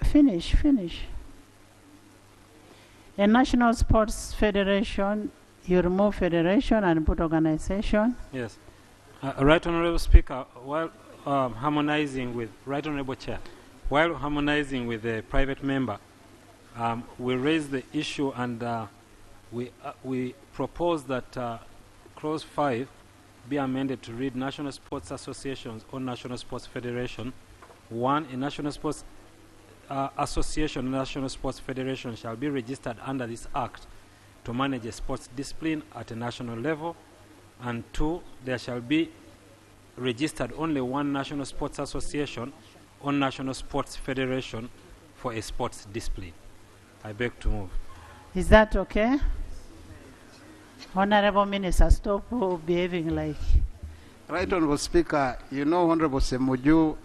Finish. A national sports federation, you remove federation and put organization. Yes. Right Honorable Speaker, while harmonizing with, Right Honorable Chair, while harmonizing with the private member, we raised the issue and we propose that Clause 5 be amended to read National Sports Associations or National Sports Federation. One, a National Sports Association, National Sports Federation shall be registered under this Act to manage a sports discipline at a national level. And two, there shall be registered only one National Sports Association or National Sports Federation for a sports discipline. I beg to move. Is that okay? Honorable Minister, stop behaving like... Right Honorable Speaker, you know Honorable Semuju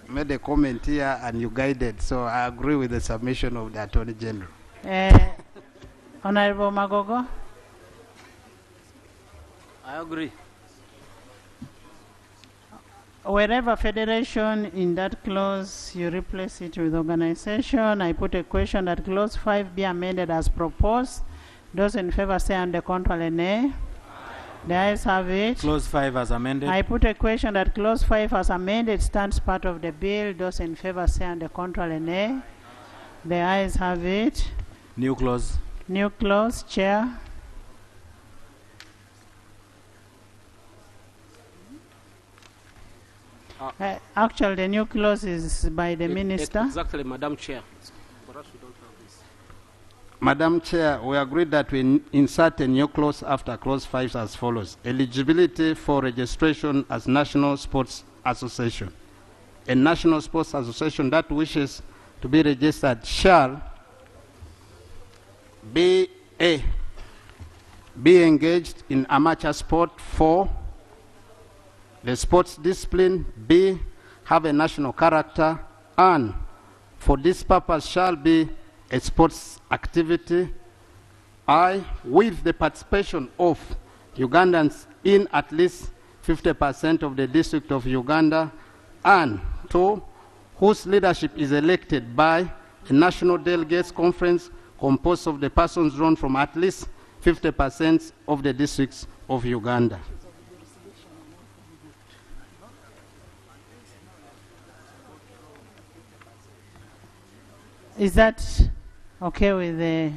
made a comment here and you guided, so I agree with the submission of the Attorney General. Honorable Magogo? I agree. Wherever federation in that clause, you replace it with organization. I put a question that Clause 5 be amended as proposed. Those in favor say on the contrary, nay. The ayes have it. Clause 5 as amended. I put a question that Clause 5 as amended stands part of the bill. Those in favor say on the contrary, nay. The ayes have it. New clause. New clause, Chair. Actually, the new clause is by the Minister. Exactly, Madam Chair. Madam Chair, we agree that we insert a new clause after Clause 5 as follows. Eligibility for registration as National Sports Association. A National Sports Association that wishes to be registered shall be engaged in amateur sport. 4, the sports discipline. B, have a national character. And for this purpose shall be a sports activity. I, with the participation of Ugandans in at least 50% of the District of Uganda. And 2, whose leadership is elected by a National Delegates Conference composed of the persons drawn from at least 50% of the districts of Uganda. Is that okay with the...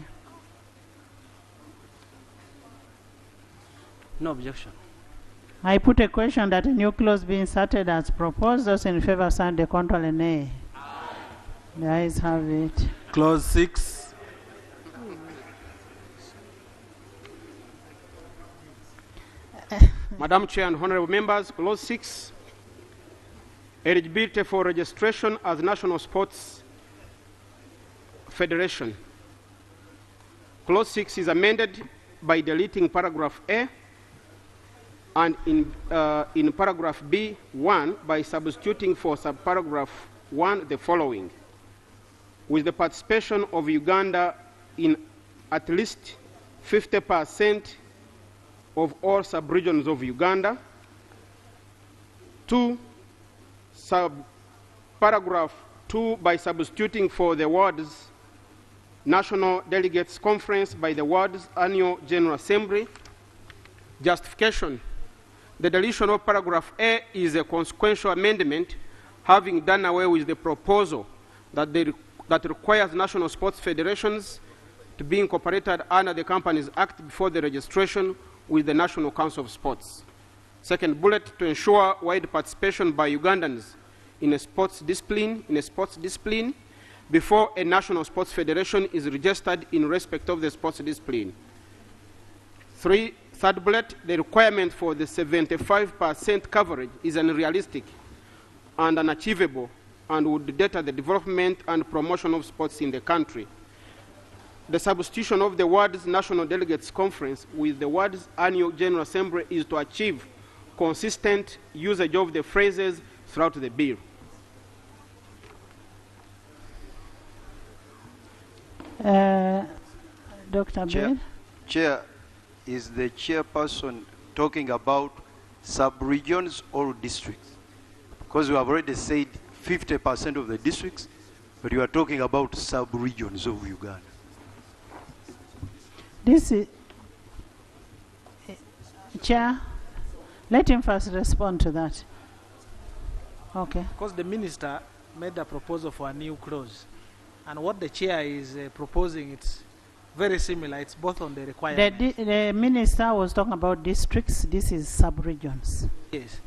No objection. I put a question that a new clause be inserted as proposed. Those in favor sign the contrary, nay. The ayes have it. Clause 6. Madam Chair and honorable members, Clause 6, eligibility for registration as National Sports Federation. Clause 6 is amended by deleting paragraph A and in paragraph B1 by substituting for subparagraph 1 the following: with the participation of Uganda in at least 50% of all sub-regions of Uganda. 2, subparagraph 2 by substituting for the words National Delegates Conference by the words Annual General Assembly. Justification: the deletion of paragraph A is a consequential amendment, having done away with the proposal that requires national sports federations to be incorporated under the Companies Act before the registration with the National Council of Sports. Second bullet, to ensure wide participation by Ugandans in a sports discipline, before a national sports federation is registered in respect of the sports discipline. Third bullet, the requirement for the 75% coverage is unrealistic and unachievable and would deter the development and promotion of sports in the country. The substitution of the words National Delegates Conference with the words Annual General Assembly is to achieve consistent usage of the phrases throughout the bill. Dr. Bill? Chair, is the chairperson talking about sub-regions or districts? Because we have already said 50% of the districts, but you are talking about sub-regions of Uganda. This is, Chair, let him first respond to that. Okay. Because the minister made a proposal for a new clause, and what the chair is proposing, it's very similar. It's both on the requirement. The minister was talking about districts. This is sub-regions. Yes.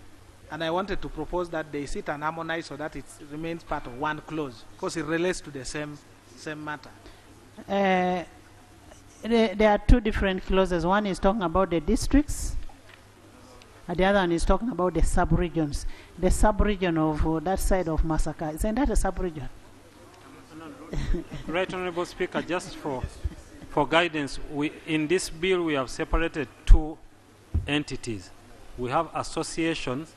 And I wanted to propose that they sit and harmonize so that it remains part of one clause, because it relates to the same matter. There are two different clauses. One is talking about the districts, and the other one is talking about the sub-regions. The sub-region of that side of Masaka, isn't that a sub-region? Right, Honorable Speaker, just for guidance, in this bill we have separated two entities. We have associations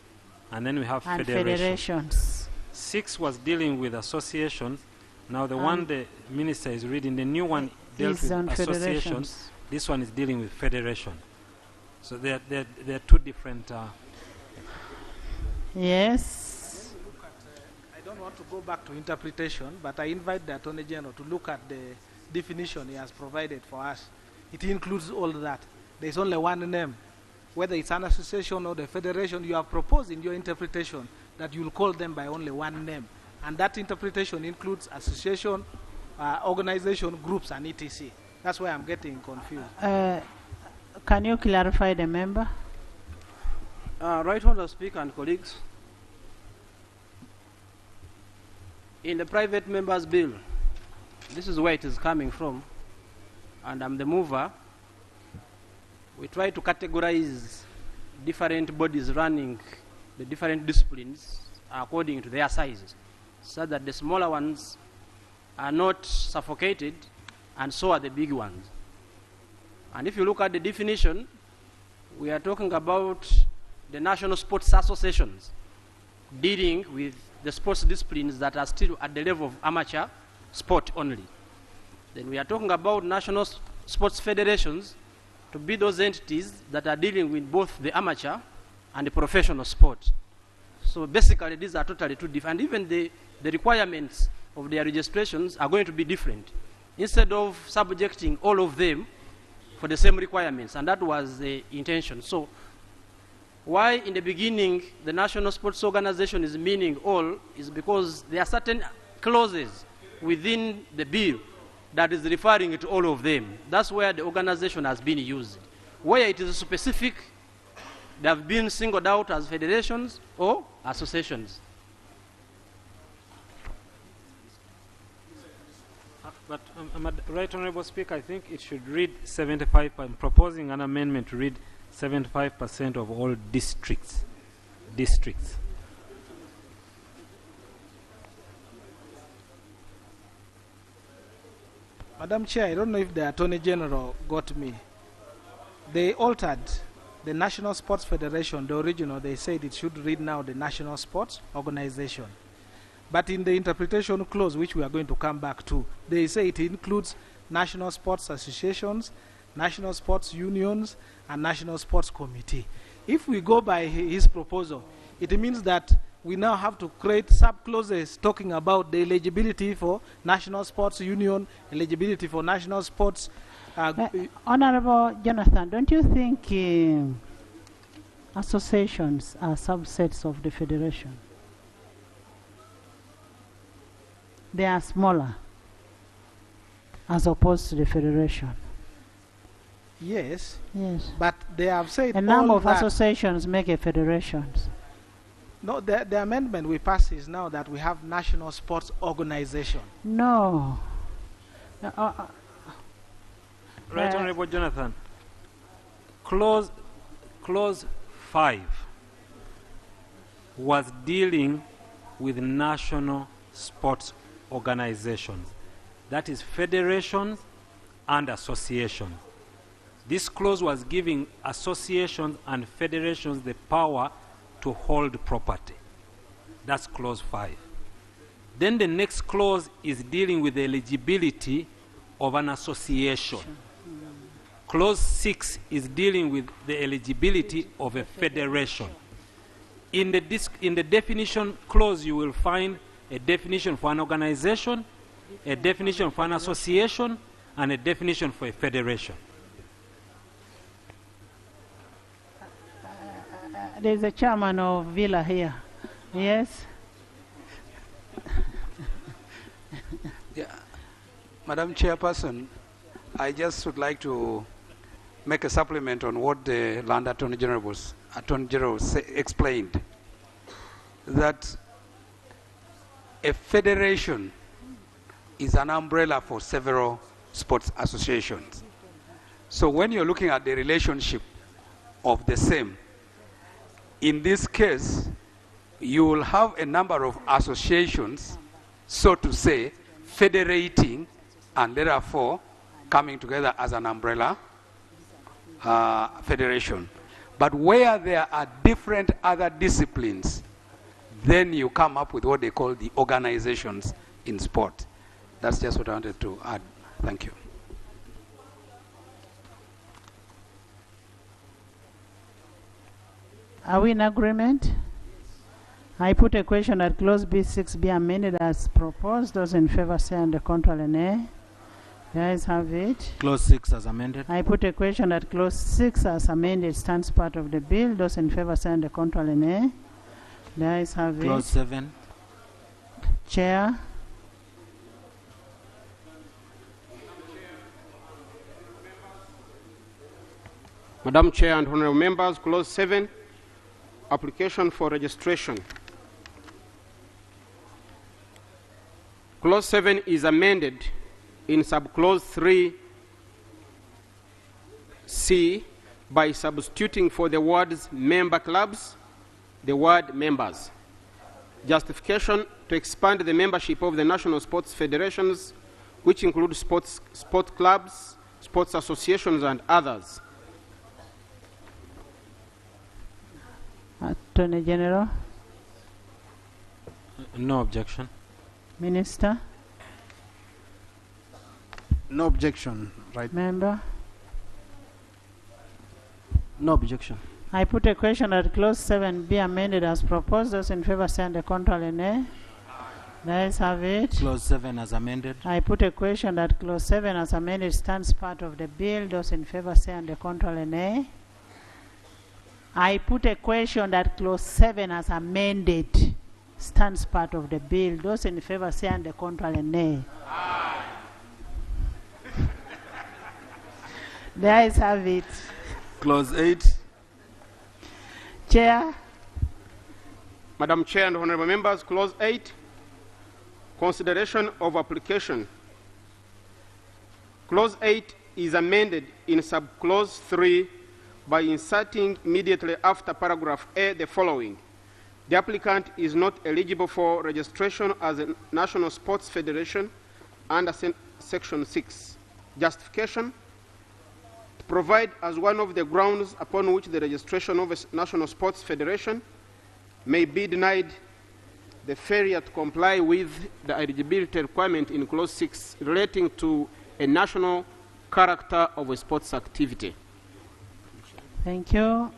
and then we have federations. 6 was dealing with associations. Now the one the minister is reading, the new one dealt with associations. This one is dealing with federation. So they're two different... Yes. I don't want to go back to interpretation, but I invite the Attorney General to look at the definition he has provided for us. It includes all that. There's only one name. Whether it's an association or the federation, you have proposed in your interpretation that you'll call them by only one name. And that interpretation includes association, organization, groups, and etc. That's why I'm getting confused. Can you clarify the member? Right Honourable Speaker and colleagues, in the private members bill, this is where it is coming from, and I'm the mover. We try to categorize different bodies running the different disciplines according to their sizes, so that the smaller ones are not suffocated, and so are the big ones. And if you look at the definition, we are talking about the national sports associations dealing with the sports disciplines that are still at the level of amateur sport only. Then we are talking about national sports federations to be those entities that are dealing with both the amateur and the professional sport. So basically these are totally two different, and even the requirements of their registrations are going to be different. Instead of subjecting all of them for the same requirements, and that was the intention. So why in the beginning the National Sports Organization is meaning all is because there are certain clauses within the bill that is referring to all of them. That's where the organization has been used. Where it is specific, they have been singled out as federations or associations. But Right Honourable Speaker, I think it should read 75. I'm proposing an amendment to read 75% of all districts. Madam Chair, I don't know if the Attorney General got me. They altered the National Sports Federation, the original, they said it should read now the National Sports Organization. But in the interpretation clause, which we are going to come back to, they say it includes national sports associations, national sports unions, and national sports committee. If we go by his proposal, it means that we now have to create sub-clauses talking about the eligibility for national sports union, eligibility for national sports. Honorable Jonathan, don't you think associations are subsets of the federation? They are smaller as opposed to the federation. Yes. Yes. But they have said a number of that associations make a federation. No, the amendment we pass is now that we have national sports organization. No. Right Honourable Jonathan, clause 5 was dealing with national sports organizations, that is federations and associations. This clause was giving associations and federations the power to hold property. That's clause 5. Then the next clause is dealing with the eligibility of an association. Clause 6 is dealing with the eligibility of a federation. In the definition clause, you will find a definition for an organization, a definition for an association, and a definition for a federation. There's a chairman of Villa here. Yes? Yeah. Madam Chairperson, I just would like to make a supplement on what the Land Attorney General explained. That a federation is an umbrella for several sports associations. So when you're looking at the relationship of the same, in this case, you will have a number of associations, so to say, federating and therefore coming together as an umbrella federation. But where there are different other disciplines, then you come up with what they call the organizations in sport. That's just what I wanted to add. Thank you. Are we in agreement? I put a question that clause B6 be amended as proposed. Those in favor say and the contrary nay. The ayes have it. Clause 6 as amended. I put a question that clause 6 as amended stands part of the bill. Those in favor say and the contrary nay. The ayes have Clause it. 7. Chair. Madam Chair and honorable members, clause 7, application for registration. Clause 7 is amended in subclause 3C by substituting for the words member clubs the word members. Justification: to expand the membership of the national sports federations, which include sport clubs, sports associations, and others. Attorney General. No objection. Minister. No objection, right? Member. No objection. I put a question that clause 7 be amended as proposed. Those in favor say and the contrary nay. The ayes have it. Clause 7 as amended. I put a question that clause 7 as amended stands part of the bill. Those in favor say and the contrary nay. I put a question that clause 7 as amended stands part of the bill. Those in favor say and the contrary nay. The ayes have it. Clause 8. Chair. Madam Chair and honorable members, clause 8, consideration of application. Clause 8 is amended in subclause 3 by inserting immediately after paragraph A the following: the applicant is not eligible for registration as a national sports federation under section 6. Justification: to provide as one of the grounds upon which the registration of a national sports federation may be denied the failure to comply with the eligibility requirement in clause 6 relating to a national character of a sports activity. Thank you.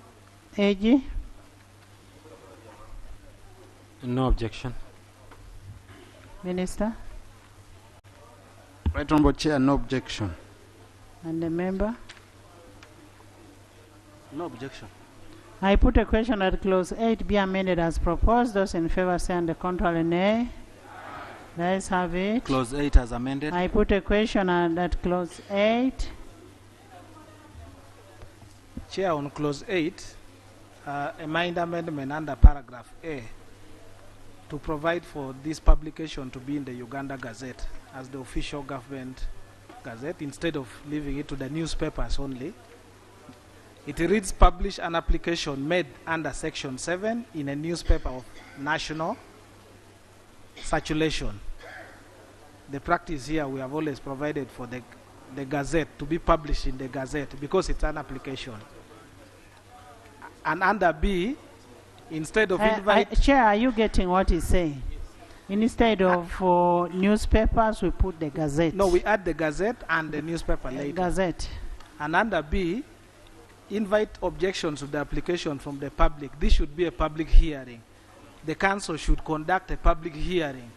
AG. No objection. Minister. Right Honorable Chair, no objection. And the member. No objection. I put a question that clause 8 be amended as proposed. Those in favor say and the contrary nay. The ayes have it. Clause 8 as amended. I put a question that clause 8. Chair, on clause 8, a minor amendment under paragraph A to provide for this publication to be in the Uganda Gazette as the official government gazette instead of leaving it to the newspapers only. It reads, publish an application made under section 7 in a newspaper of national circulation. The practice here, we have always provided for the gazette to be published in the gazette because it's an application. And under B, instead of invite... Chair, are you getting what he's saying? Instead of newspapers, we put the gazette. No, we add the gazette and the newspaper later. Gazette. And under B, invite objections to the application from the public. This should be a public hearing. The council should conduct a public hearing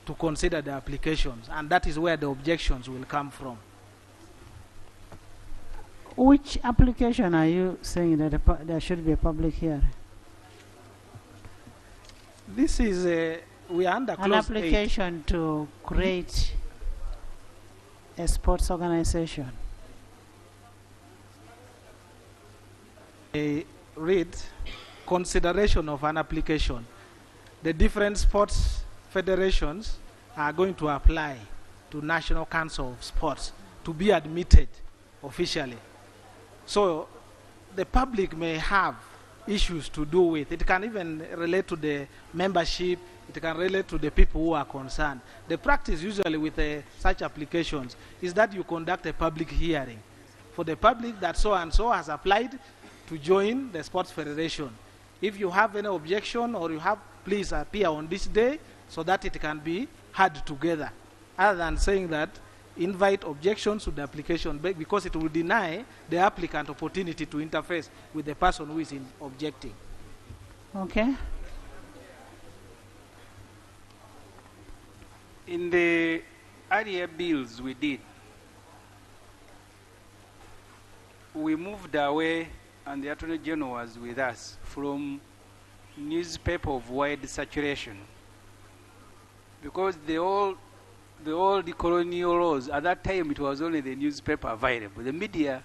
to consider the applications, and that is where the objections will come from. Which application are you saying that there should be a public hearing? This is we are under An clause 8. application to create a sports organization. Read consideration of an application. The different sports federations are going to apply to National Council of Sports to be admitted officially. So the public may have issues to do with. It can even relate to the membership. It can relate to the people who are concerned. The practice usually with such applications is that you conduct a public hearing for the public that so and so has applied to join the sports federation. If you have any objection or you have, please appear on this day so that it can be heard together, other than saying that invite objections to the application, because it will deny the applicant opportunity to interface with the person who is objecting. Okay. In the earlier bills we did, we moved away, and the Attorney General was with us, from newspaper of wide saturation, because the old colonial laws, at that time it was only the newspaper available. The media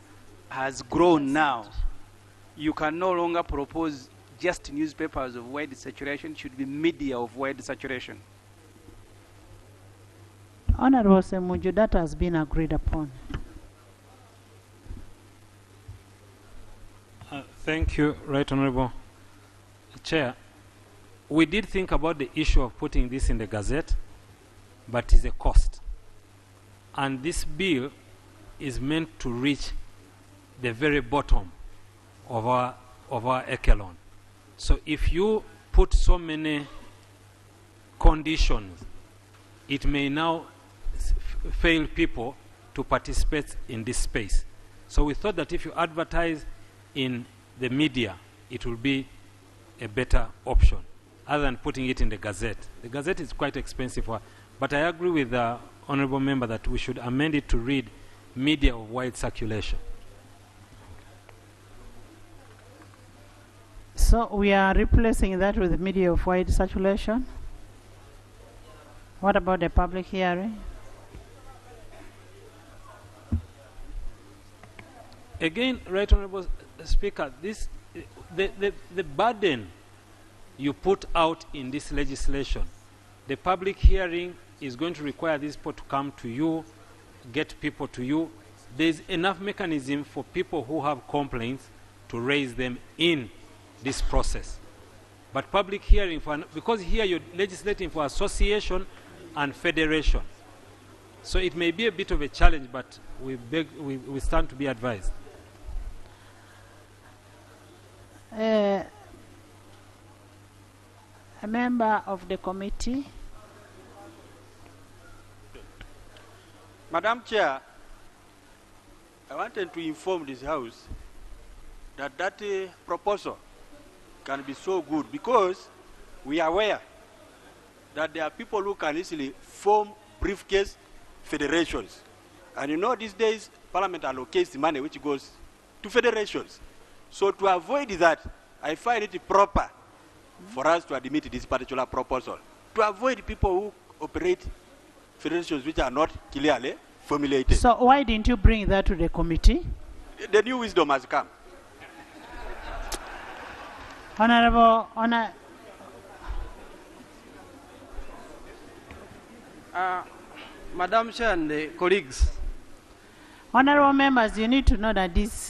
has grown now. You can no longer propose just newspapers of wide saturation. It should be media of wide saturation. Honorable Semuju, that has been agreed upon. Thank you, Right Honorable Chair. We did think about the issue of putting this in the Gazette, but it's a cost. And this bill is meant to reach the very bottom of our echelon. So if you put so many conditions, it may now fail people to participate in this space. So we thought that if you advertise in the media, it will be a better option, other than putting it in the Gazette. The Gazette is quite expensive, but I agree with the Honourable Member that we should amend it to read media of wide circulation. So we are replacing that with media of wide circulation. What about the public hearing? Again, Right Honourable Speaker, the burden you put out in this legislation, the public hearing is going to require these people to come to you, get people to you. There's enough mechanism for people who have complaints to raise them in this process. But public hearing, because here you're legislating for association and federation. So it may be a bit of a challenge, but we stand to be advised. A member of the committee. Madam Chair, I wanted to inform this House that proposal can be so good, because we are aware that there are people who can easily form briefcase federations. And you know, these days, Parliament allocates the money which goes to federations. So to avoid that, I find it proper for us to admit this particular proposal, to avoid people who operate federations which are not clearly formulated. So why didn't you bring that to the committee? The new wisdom has come. Madam Chair and colleagues, Honorable members, you need to know that this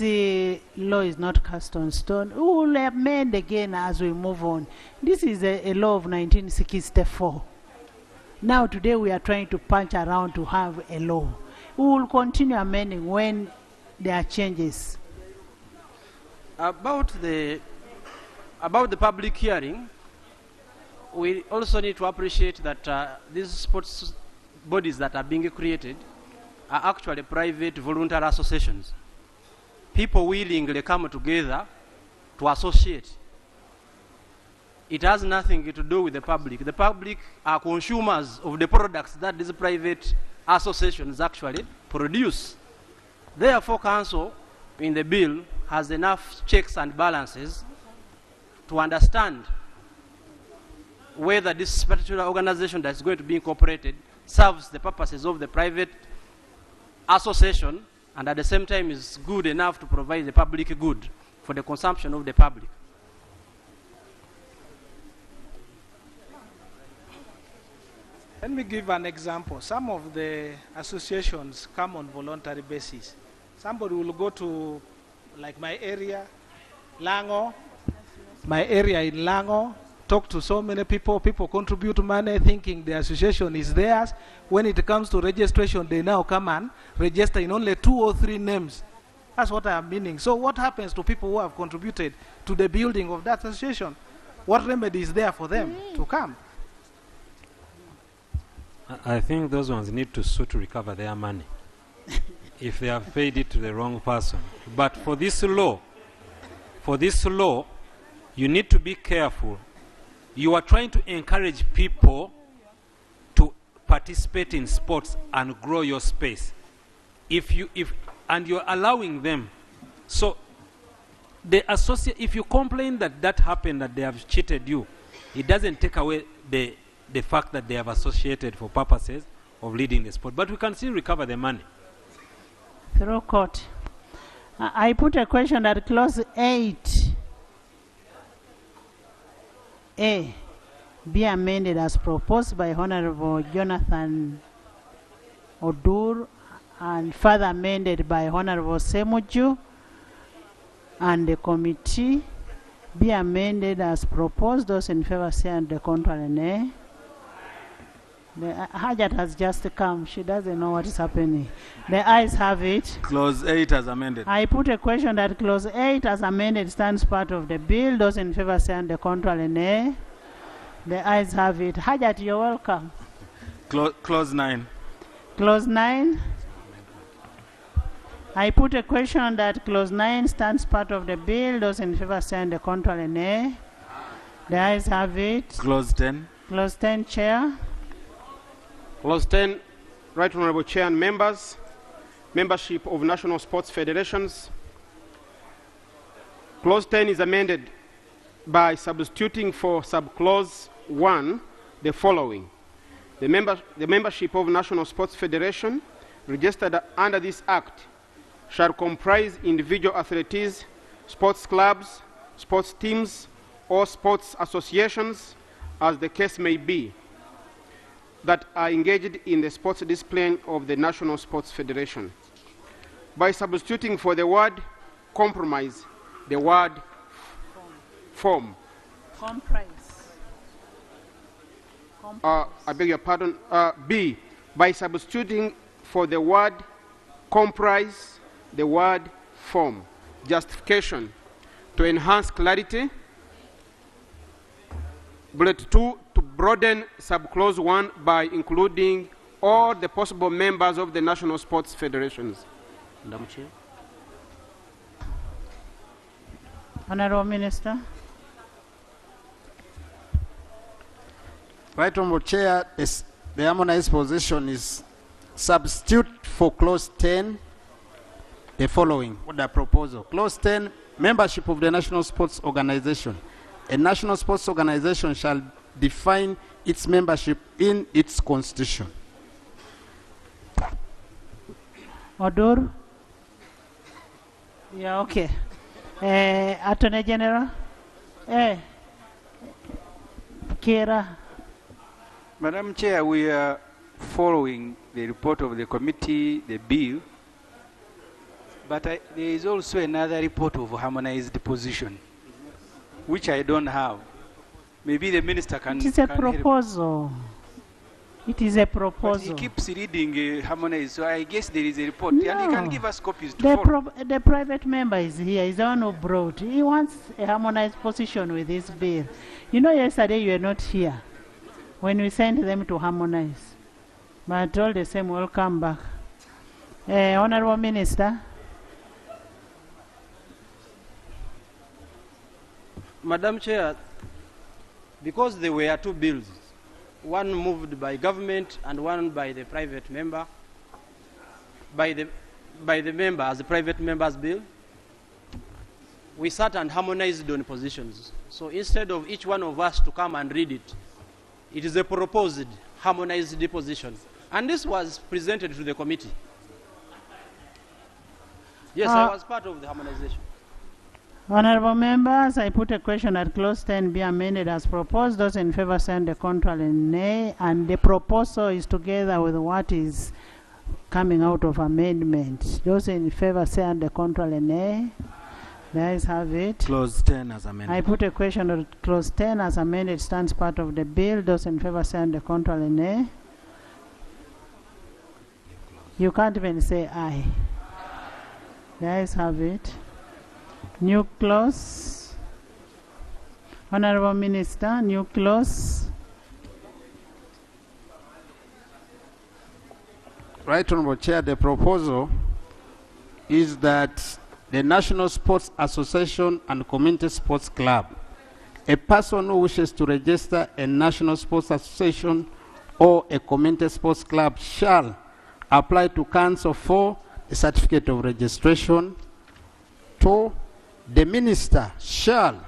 law is not cast on stone. We will amend again as we move on. This is a law of 1964. Now today we are trying to punch around to have a law. We will continue amending when there are changes. About the public hearing, we also need to appreciate that these sports bodies that are being created are actually private voluntary associations. People willingly come together to associate. it has nothing to do with the public. The public are consumers of the products that these private associations actually produce. Therefore, council in the bill has enough checks and balances to understand whether this particular organization that's going to be incorporated serves the purposes of the private association and at the same time is good enough to provide the public good for the consumption of the public. Let me give an example. Some of the associations come on voluntary basis. Somebody will go to, like my area, Lango, my area in Lango, talk to so many people, people contribute money thinking the association is theirs. When it comes to registration, they now come and register in only 2 or 3 names. That's what I'm meaning. So what happens to people who have contributed to the building of that association? What remedy is there for them to come? I think those ones need to sue to recover their money if they have paid it to the wrong person. But for this law, you need to be careful. You are trying to encourage people to participate in sports and grow your space. And you're allowing them. So if you complain that happened, that they have cheated you, it doesn't take away the fact that they have associated for purposes of leading the sport. But we can still recover the money. Through court. I put a question that clause 8A be amended as proposed by Honorable Jonathan Odur and further amended by Honorable Semuju and the committee be amended as proposed. Those in favor say and the contrary nay. Hajat has just come. She doesn't know what is happening. The ayes have it. Clause 8 as amended. I put a question that clause 8 as amended stands part of the bill. Those in favor say and the contrary nay. The ayes have it. Hajat, you're welcome. Clause 9. Clause 9. I put a question that clause 9 stands part of the bill. Those in favor say and the contrary nay. The ayes have it. Clause 10. Clause 10, Chair. Clause 10, Right Honorable Chair and members, membership of national sports federations. Clause 10 is amended by substituting for subclause 1 the following. The membership of national sports federation registered under this act shall comprise individual athletes, sports clubs, sports teams, or sports associations, as the case may be, that are engaged in the sports discipline of the National Sports Federation. By substituting for the word compromise, the word form. Comprise. I beg your pardon. B, by substituting for the word comprise, the word form. Justification: to enhance clarity. Bullet 2, to broaden subclause 1 by including all the possible members of the national sports federations. Madam Chair. Honorable Minister. Right Honorable Chair, the harmonized position is substitute for clause 10 the following with the proposal. Clause 10, membership of the national sports organization. A national sports organization shall define its membership in its constitution. Odur? Yeah, okay. Attorney General? Kira? Madam Chair, we are following the report of the committee, the bill, but there is also another report of harmonized position, which I don't have. Maybe the minister can. It is a proposal. It is a proposal. But he keeps reading harmonized, so I guess there is a report. No. And he can give us copies to follow. The private member is here. He's the one who brought. He wants a harmonized position with this bill. You know, yesterday you were not here when we sent them to harmonize. But all the same, we'll come back. Honorable Minister. Madam Chair, because there were two bills, one moved by government and one by the private member, by the member as the private member's bill, we sat and harmonized on positions. So instead of each one of us to come and read it, it is a proposed harmonized position. And this was presented to the committee. Yes, I was part of the harmonization. Honorable members, I put a question that clause 10 be amended as proposed. Those in favor send the contrary nay, and the proposal is together with what is coming out of amendment. Those in favor send the contrary nay. The ayes have it. Clause 10 as amended. I put a question that clause 10 as amended stands part of the bill. Those in favor send the contrary nay. You can't even say aye. The ayes have it. New clause. Honorable Minister, new clause. Right, Honorable Chair, the proposal is that the National Sports Association and Community Sports Club, a person who wishes to register a National Sports Association or a Community Sports Club shall apply to Council for a certificate of registration. 2, the minister shall,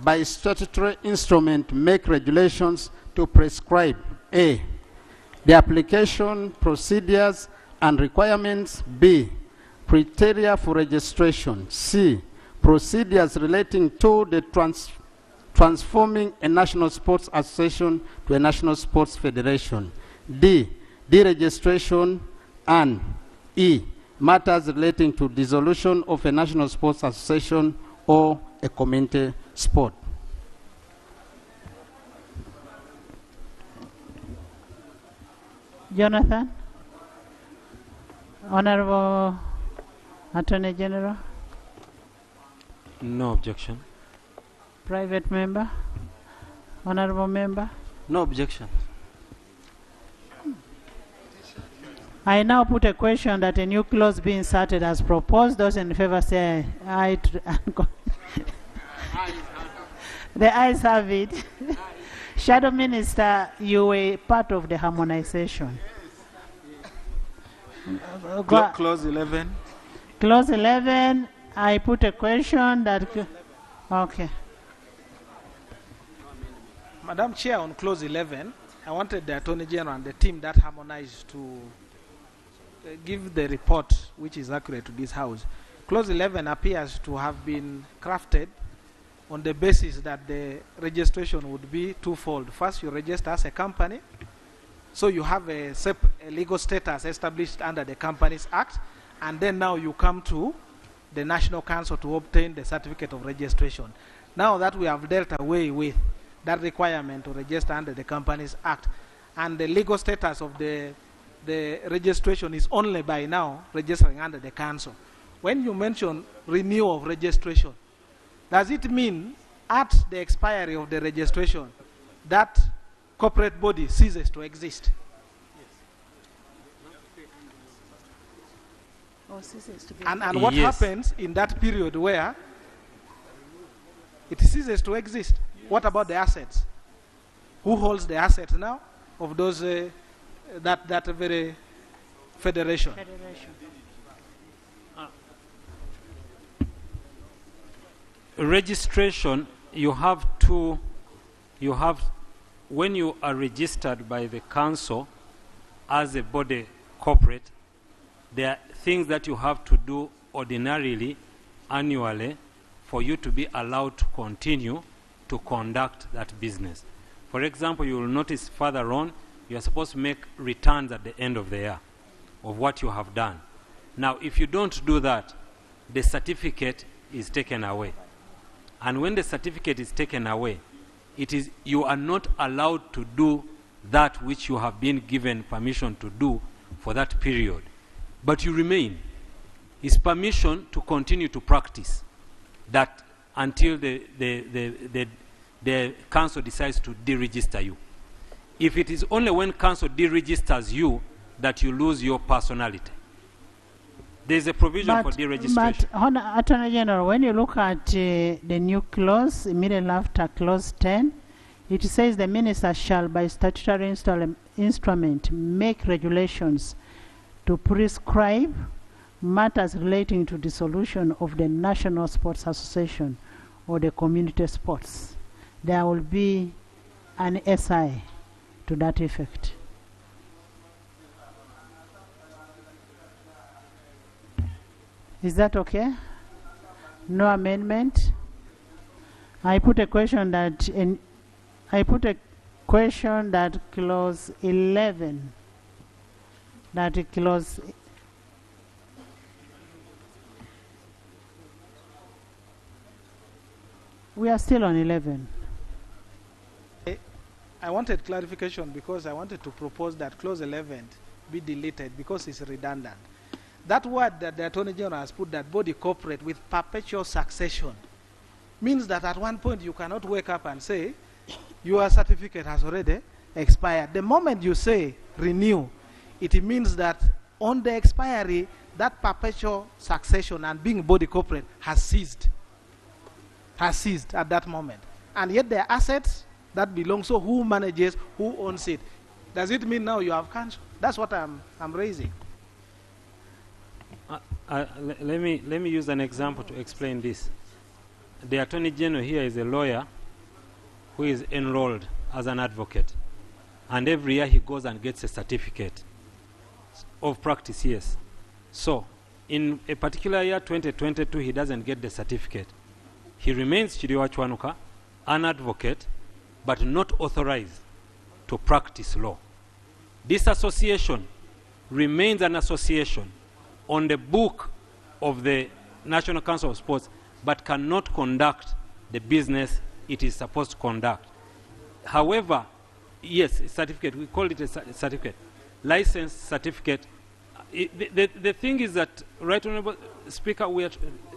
by statutory instrument, make regulations to prescribe A, the application procedures and requirements, B, criteria for registration, C, procedures relating to the transforming a national sports association to a national sports federation, D, deregistration, and E, matters relating to dissolution of a national sports association or a community sport. Jonathan? Honorable Attorney General? No objection. Private member? Honorable member? No objection. I now put a question that a new clause be inserted as proposed. Those in favor say aye. The ayes have it. Shadow Minister, you were part of the harmonization. Clause 11. Clause 11, I put a question that... Okay. Madam Chair, on clause 11, I wanted the Attorney General and the team that harmonized to give the report which is accurate to this House. Clause 11 appears to have been crafted on the basis that the registration would be twofold. First, you register as a company, so you have a legal status established under the Companies Act, and then now you come to the National Council to obtain the certificate of registration. Now that we have dealt away with that requirement to register under the Companies Act, and the legal status of the registration is only by now registering under the council. When you mention renewal of registration, does it mean at the expiry of the registration that corporate body ceases to exist? And what happens in that period where it ceases to exist? What about the assets? Who holds the assets now of those that very federation? Registration, when you are registered by the council as a body corporate, there are things that you have to do ordinarily, annually, for you to be allowed to continue to conduct that business. For example, you will notice further on, you are supposed to make returns at the end of the year of what you have done. Now, if you don't do that, the certificate is taken away. And when the certificate is taken away, you are not allowed to do that which you have been given permission to do for that period. But you remain. It's permission to continue to practice that until the council decides to deregister you. If it is only when council deregisters you that you lose your personality. There is a provision for deregistration. But, Attorney General, when you look at the new clause, immediately after clause 10, It says the minister shall by statutory instrument make regulations to prescribe matters relating to dissolution of the National Sports Association or the community sports. There will be an SI to that effect. Is that okay? No amendment? I put a question that clause 11, that clause we are still on 11. I wanted clarification because I wanted to propose that clause 11 be deleted because it's redundant. That word that the Attorney General has put, that body corporate with perpetual succession, means that at one point you cannot wake up and say your certificate has already expired. The moment you say renew, it means that on the expiry, that perpetual succession and being body corporate has ceased at that moment. And yet there are assets that belong, so who manages, who owns it? Does it mean now you have cancelled? That's what I'm raising. Let me use an example to explain this. The Attorney General here is a lawyer who is enrolled as an advocate, and every year he goes and gets a certificate of practice, yes. So in a particular year, 2022, he doesn't get the certificate. He remains Chiriwa Chwanuka, an advocate, but not authorized to practice law. This association remains an association on the book of the National Council of Sports, but cannot conduct the business it is supposed to conduct. However, yes, certificate, we call it a certificate, license certificate. The thing is that, Right Honorable Speaker,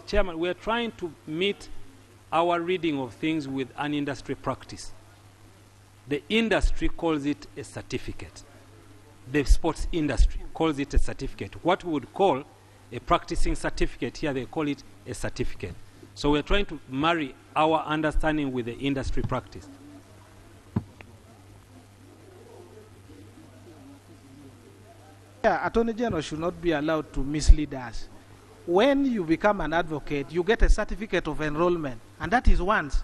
Chairman, we are trying to meet our reading of things with an industry practice. The industry calls it a certificate. The sports industry calls it a certificate. What we would call a practicing certificate, here they call it a certificate. So we're trying to marry our understanding with the industry practice. Yeah, Attorney General should not be allowed to mislead us. When you become an advocate, you get a certificate of enrollment, and that is once.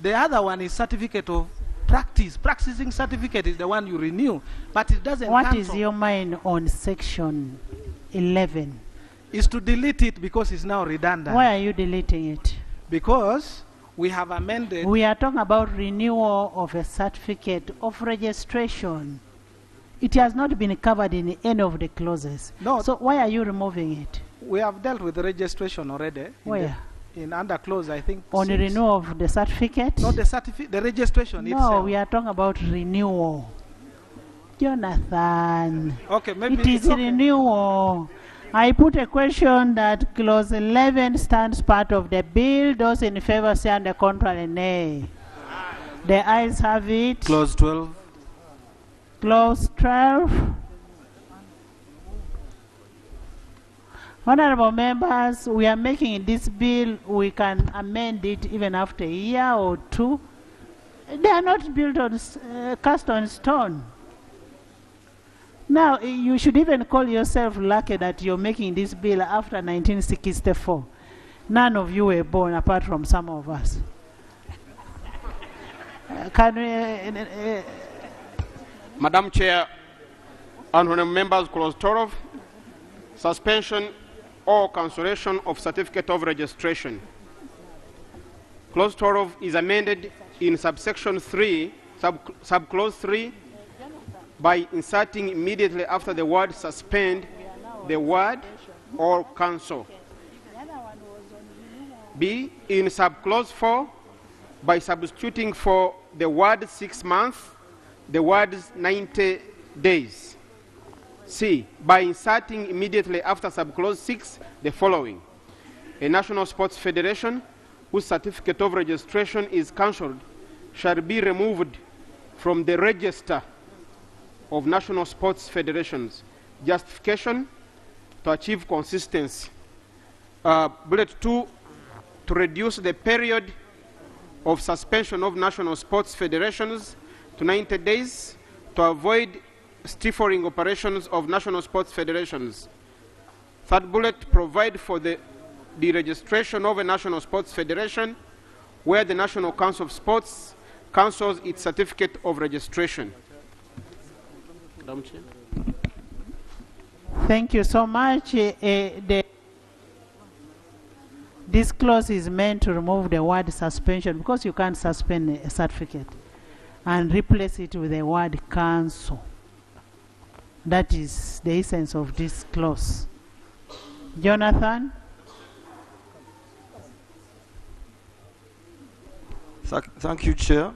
The other one is certificate of practice. Practicing certificate is the one you renew, but it doesn't What cancel. is your mind on section 11? Is to delete it because it's now redundant. Why are you deleting it? Because we have amended. We are talking about renewal of a certificate of registration. It has not been covered in any of the clauses. No. So why are you removing it? We have dealt with the registration already. Where? In under clause, I think. On the renewal of the certificate? Not the certificate, the registration itself. No, we are talking about renewal. Jonathan. Okay, maybe it is renewal. I put a question that clause 11 stands part of the bill. Those in favor say on the contrary, nay. The ayes have it. Clause 12. Clause 12. Honorable members, we are making this bill, we can amend it even after a year or two. They are not built on, cast on stone. Now, you should even call yourself lucky that you're making this bill after 1964. None of you were born apart from some of us. Can we... Madam Chair, honorable members, clause 12, suspension or cancellation of certificate of registration. Clause 12 is amended in subsection 3, subclause 3, by inserting immediately after the word suspend the word or cancel. B, in subclause 4, by substituting for the word 6 months, the words 90 days. C, by inserting immediately after subclause 6 the following: a national sports federation whose certificate of registration is cancelled shall be removed from the register of national sports federations. Justification: to achieve consistency. Bullet 2, to reduce the period of suspension of national sports federations to 90 days to avoid stifling operations of national sports federations. Third bullet, provide for the deregistration of a national sports federation where the National Council of Sports cancels its certificate of registration. Madam Chair. Thank you so much. This clause is meant to remove the word suspension because you can't suspend a certificate and replace it with the word cancel. That is the essence of this clause. Jonathan? Thank you, Chair.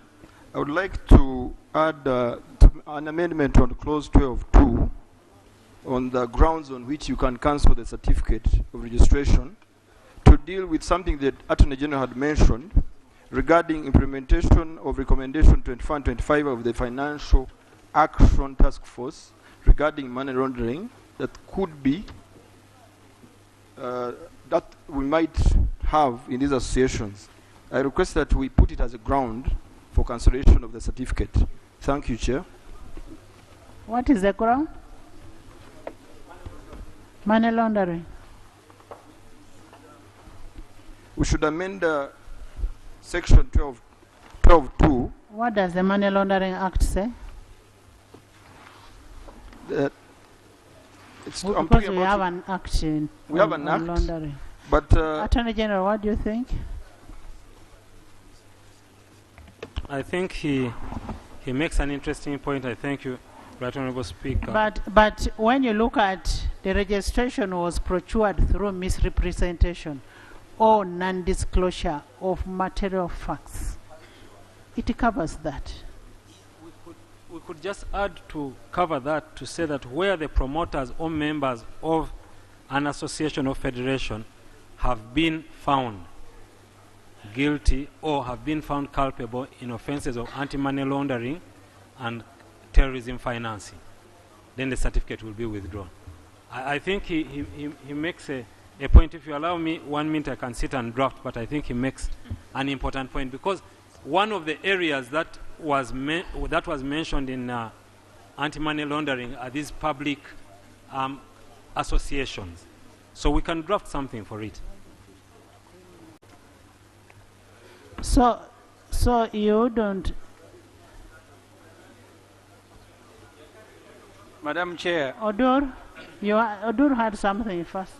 I would like to add an amendment on clause 12.2 on the grounds on which you can cancel the certificate of registration to deal with something that Attorney General had mentioned regarding implementation of recommendation 24 and 25 of the Financial Action Task Force regarding money laundering that could be that we might have in these associations. I request that we put it as a ground for cancellation of the certificate. Thank you, Chair. What is the ground? Money laundering. We should amend section 12.2. What does the Money Laundering Act say? Because we have an act in laundering. But Attorney General, what do you think? I think he makes an interesting point. I thank you, Right Honorable Speaker. But when you look at the registration was procured through misrepresentation or non-disclosure of material facts, it covers that. We could just add to cover that to say that where the promoters or members of an association or federation have been found guilty or have been found culpable in offenses of anti-money laundering and terrorism financing, then the certificate will be withdrawn. I think he makes a point. If you allow me 1 minute, I can sit and draft, but I think he makes an important point, because one of the areas that was mentioned in anti-money laundering are these public associations. So we can draft something for it. So you don't... Madam Chair. Odur, Odur had something first.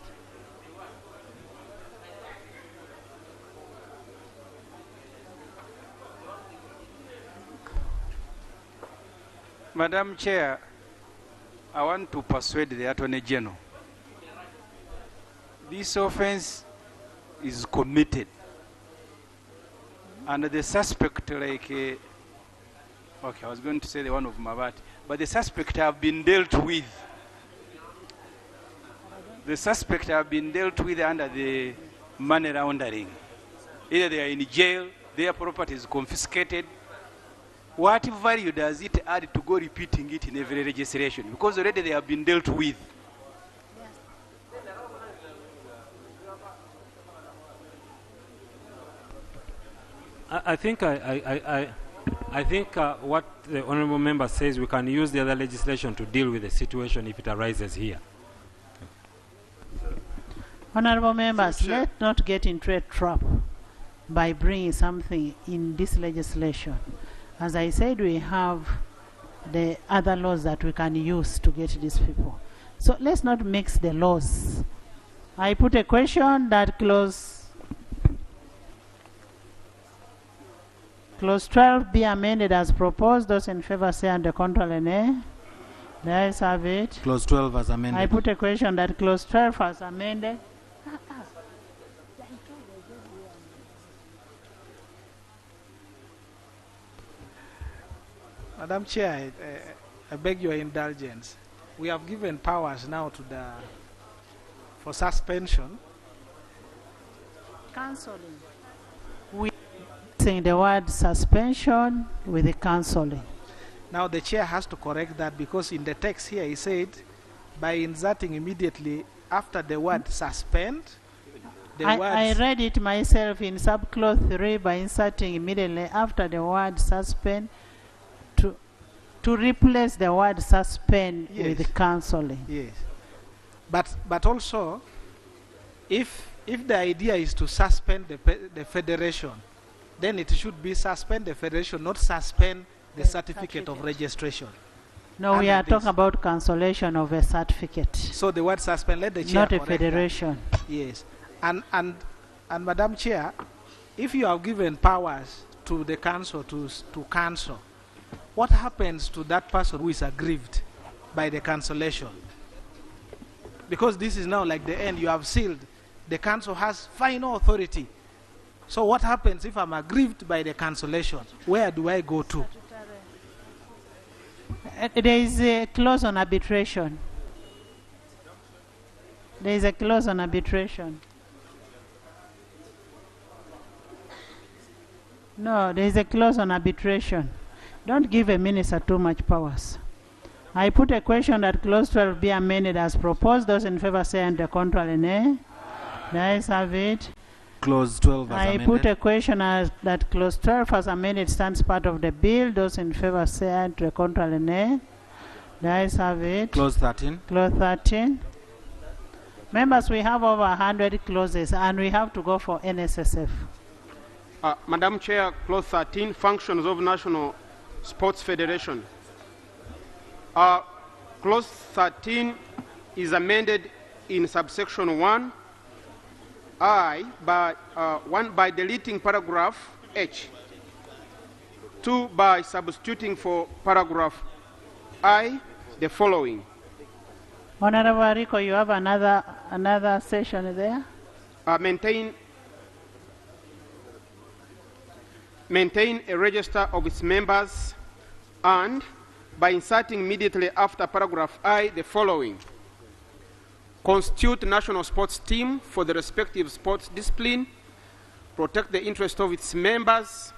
Madam Chair, I want to persuade the Attorney General. This offense is committed, and the suspect, okay, I was going to say the one of Mabat, but the suspect have been dealt with. The suspect have been dealt with under the money laundering. Either they are in jail, their property is confiscated. What value does it add to go repeating it in every registration? Because already they have been dealt with. I think what the honourable member says, we can use the other legislation to deal with the situation if it arises here. Honourable members, let's not get into a trap by bringing something in this legislation. As I said, we have the other laws that we can use to get these people. So let's not mix the laws. I put a question that clause 12 be amended as proposed. Those in favor say under control and nay. The ayes have it. Clause 12 as amended. I put a question that clause 12 as amended. Madam Chair, I beg your indulgence. We have given powers now to for suspension. Cancelling. We saying the word suspension with the cancelling. Now the chair has to correct that, because in the text here he said by inserting immediately after the word suspend the I words. read it myself in subclause 3 by inserting immediately after the word suspend to replace the word suspend Yes. with counseling. Yes. But also, if the idea is to suspend the federation, then it should be suspend the federation, not suspend the certificate of registration. No, we Under are talking this. about cancellation of a certificate, So the word suspend, let the chair not a correct that. federation. Yes. And Madam Chair, if you have given powers to the council to cancel, what happens to that person who is aggrieved by the cancellation? Because this is now like the end, you have sealed. The council has final authority. So what happens if I'm aggrieved by the cancellation? Where do I go to? There is a clause on arbitration. There is a clause on arbitration. No, there is a clause on arbitration. Don't give a minister too much powers. I put a question that clause 12 be amended as proposed. Those in favor say and the contrary nay. The ayes have it. Clause 12 as I amended. put a question that clause 12 as amended stands part of the bill. Those in favor say and the contrary nay. The ayes have it. Clause 13. Clause 13. Members, we have over 100 clauses and we have to go for NSSF. Madam Chair, clause 13, functions of National Sports Federation. Clause 13 is amended in subsection 1 by deleting paragraph H, 2 by substituting for paragraph I the following. Honorable Rico, you have another session there? Maintain a register of its members, and by inserting immediately after paragraph I the following. Constitute national sports team for the respective sports discipline, protect the interest of its members,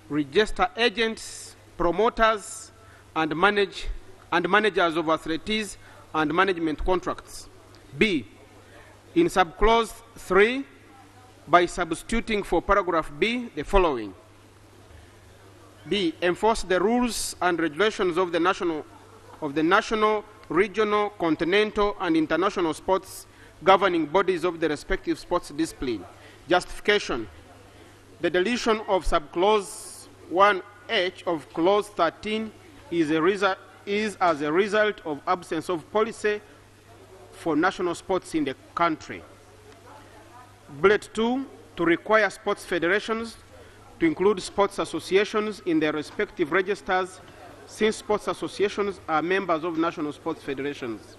register agents, promoters, and managers of athletes and management contracts. B, in subclause 3, by substituting for paragraph B the following. B, enforce the rules and regulations of the national, regional, continental, and international sports governing bodies of the respective sports discipline. Justification. The deletion of subclause 1H of clause 13 is as a result of absence of policy for national sports in the country. Bullet 2, to require sports federations to include sports associations in their respective registers, since sports associations are members of national sports federations.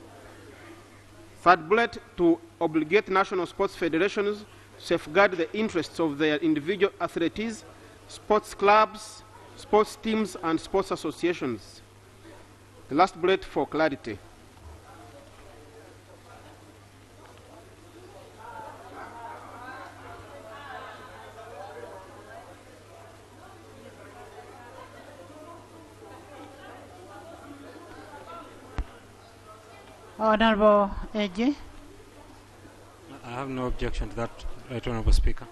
Third bullet, to obligate national sports federations to safeguard the interests of their individual athletes, sports clubs, sports teams, and sports associations. The last bullet for clarity. Honorable AG. I have no objection to that, Right Honorable Speaker.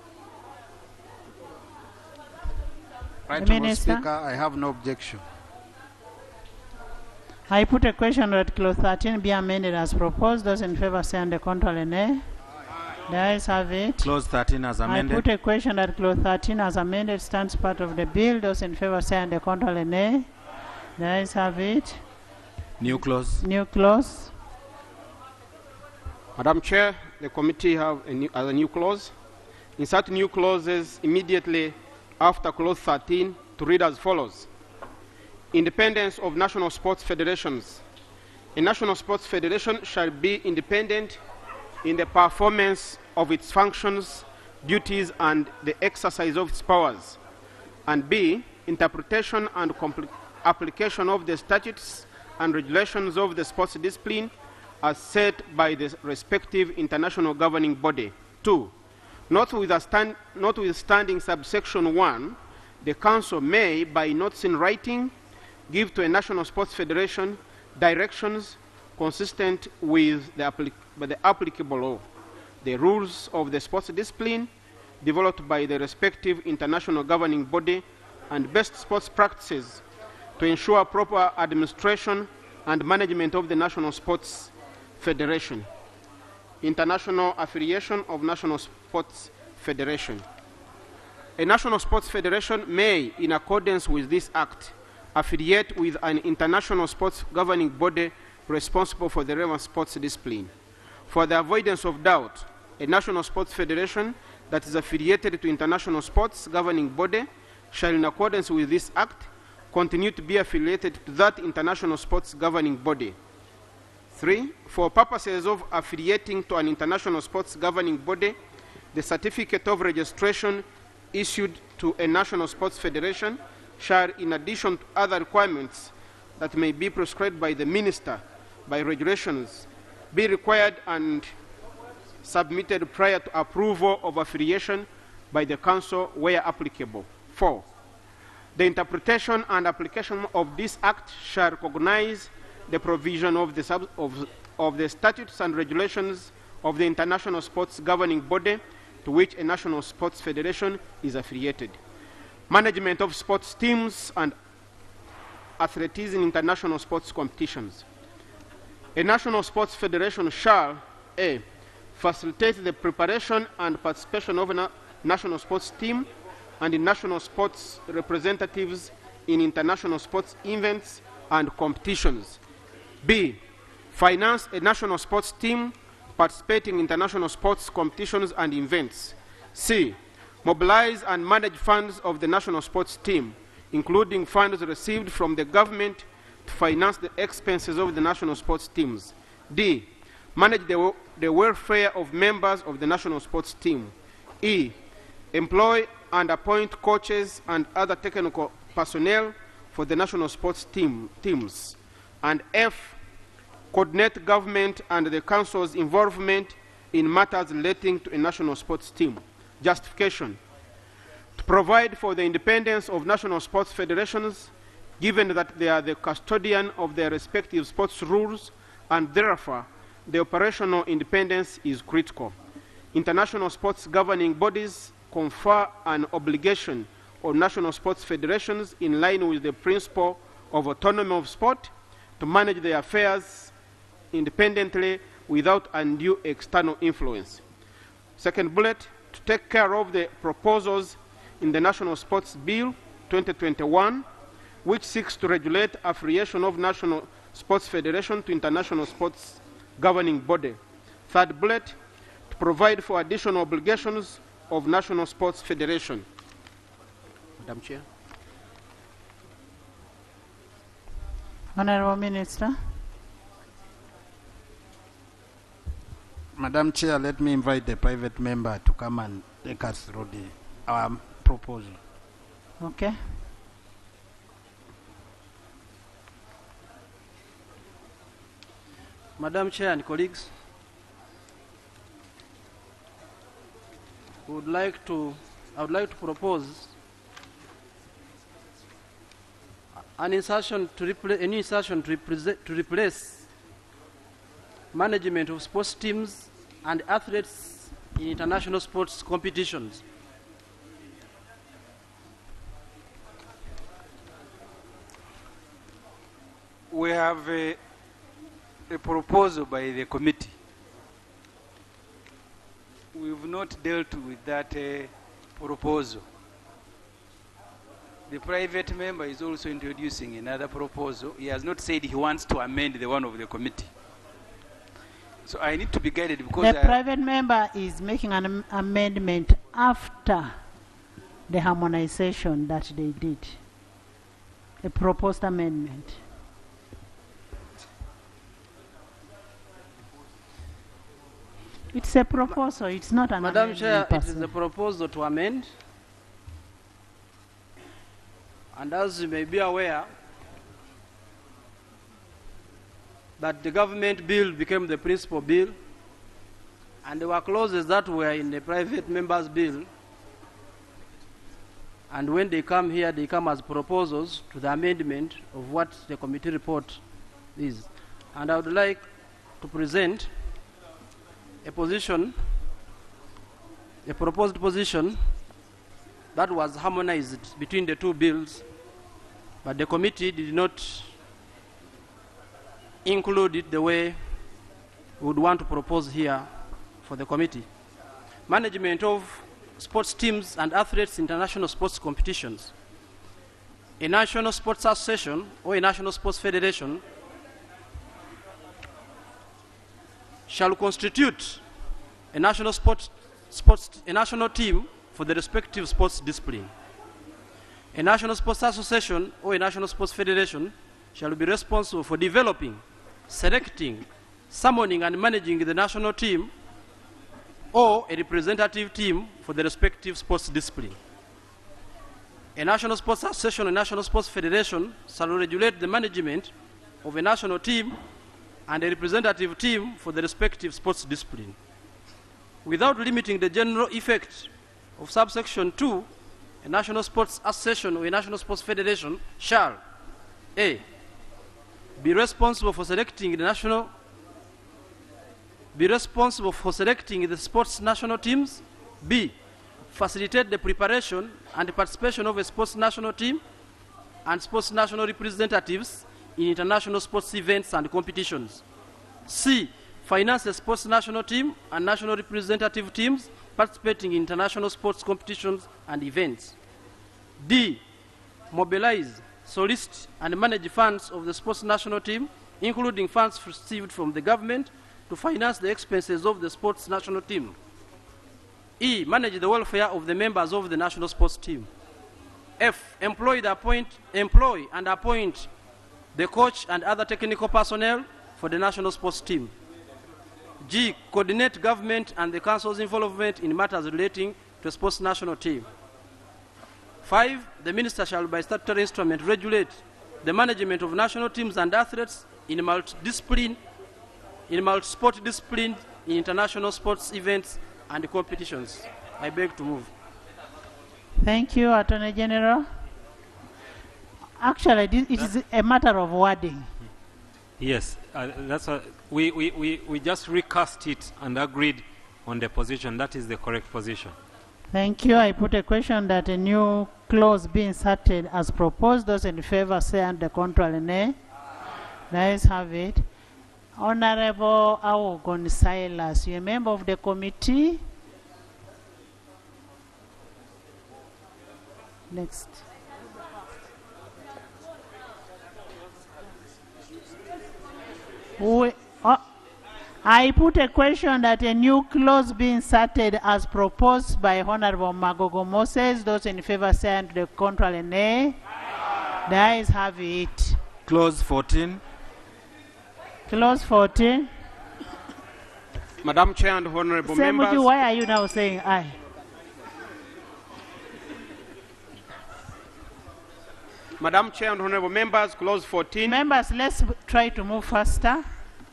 Right, The Honorable Minister? Speaker, I have no objection. I put a question that clause 13 be amended as proposed. Those in favor say and the contrary nay. The ayes have it. Clause 13 as I amended. put a question that clause 13 as amended stands part of the bill. Those in favor say and the contrary nay. The ayes have it. New clause. New clause. Madam Chair, the committee have a new clause. Insert new clauses immediately after clause 13 to read as follows. Independence of national sports federations. A national sports federation shall be independent in the performance of its functions, duties, and the exercise of its powers. And B, interpretation and application of the statutes and regulations of the sports discipline as set by the respective international governing body. 2, notwithstanding subsection 1, the Council may, by notes in writing, give to a national sports federation directions consistent with the applicable law. the rules of the sports discipline developed by the respective international governing body and best sports practices to ensure proper administration and management of the National Sports Federation. International affiliation of National Sports Federation. A National Sports Federation may, in accordance with this Act, affiliate with an international sports governing body responsible for the relevant sports discipline. For the avoidance of doubt, a National Sports Federation that is affiliated to international sports governing body shall, in accordance with this Act, continue to be affiliated to that international sports governing body. 3. For purposes of affiliating to an international sports governing body, the certificate of registration issued to a national sports federation shall, in addition to other requirements that may be prescribed by the minister by regulations, be required and submitted prior to approval of affiliation by the council where applicable. 4. The interpretation and application of this Act shall recognize the provision of the statutes and regulations of the international sports governing body to which a national sports federation is affiliated. Management of sports teams and athletes in international sports competitions. A national sports federation shall A. Facilitate the preparation and participation of a national sports team and in national sports representatives in international sports events and competitions. B. Finance a national sports team participating in international sports competitions and events. C. Mobilize and manage funds of the national sports team, including funds received from the government to finance the expenses of the national sports teams. D. Manage the welfare of members of the national sports team. E. Employ and appoint coaches and other technical personnel for the national sports teams. And F. Coordinate government and the council's involvement in matters relating to a national sports team. Justification. To provide for the independence of national sports federations, given that they are the custodian of their respective sports rules, and therefore the operational independence is critical. International sports governing bodies confer an obligation on national sports federations in line with the principle of autonomy of sport to manage their affairs independently without undue external influence. Second bullet, to take care of the proposals in the National Sports Bill 2021, which seeks to regulate affiliation of national sports federation to international sports governing body. Third bullet, to provide for additional obligations of national sports federation. Madam Chair. Honorable Minister. Madam Chair, let me invite the private member to come and take us through our proposal. Okay. Madam Chair and colleagues, I would like to propose an insertion to replace management of sports teams and athletes in international sports competitions. We have a proposal by the committee. We've not dealt with that proposal. The private member is also introducing another proposal. He has not said he wants to amend the one of the committee. So I need to be guided because the private member is making an amendment after the harmonization that they did. A proposed amendment. It's a proposal, it's not an Madam Chair, amendment. it is a proposal to amend. And as you may be aware, that the government bill became the principal bill, and there were clauses that were in the private member's bill, and when they come here, they come as proposals to the amendment of what the committee report is. And I would like to present a position a proposed position that was harmonized between the two bills, but the committee did not include it the way we would want to propose here for the committee. Management of sports teams and athletes in international sports competitions. A national sports association or a national sports federation shall constitute a national a national team for the respective sports discipline. A national sports association or a national sports federation shall be responsible for developing, selecting, summoning and managing the national team or a representative team for the respective sports discipline. A national sports association or national sports federation shall regulate the management of a national team and a representative team for the respective sports discipline. Without limiting the general effect of subsection 2, a national sports association or a national sports federation shall A. Be responsible for selecting the sports national teams. B. Facilitate the preparation and participation of a sports national team and sports national representatives in international sports events and competitions. C. Finance the sports national team and national representative teams participating in international sports competitions and events. D. Mobilize, solicit, and manage funds of the sports national team, including funds received from the government, to finance the expenses of the sports national team. E. Manage the welfare of the members of the national sports team. F. Employ and appoint the coach and other technical personnel for the national sports team. G. Coordinate government and the council's involvement in matters relating to a sports national team. 5. The minister shall by statutory instrument regulate the management of national teams and athletes in multi-sport discipline in international sports events and competitions. I beg to move. Thank you, Attorney General. Actually, it is a matter of wording. Yes, that's what we just recast it and agreed on the position. That is the correct position. Thank you. I put a question that a new clause be inserted as proposed. Those in favor say and the contrary nay. The ayes have it. Honorable Awogon Silas, you a member of the committee? Next. I put a question that a new clause be inserted as proposed by Honorable Magogo Moses. Those in favor say and the contrary nay. The ayes have it. Clause 14. Clause 14. Madam Chair and honorable members. Why are you now saying aye? Madam Chair and honorable members, clause 14. Members, let's try to move faster.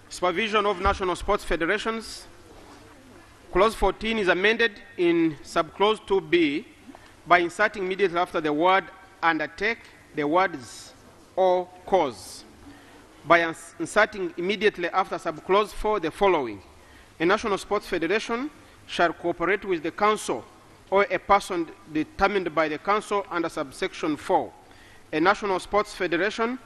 Supervision of national sports federations. Clause 14 is amended in subclause 2B by inserting immediately after the word undertake the words or cause. By inserting immediately after subclause 4 the following: a national sports federation shall cooperate with the council or a person determined by the council under subsection 4. A national sports federation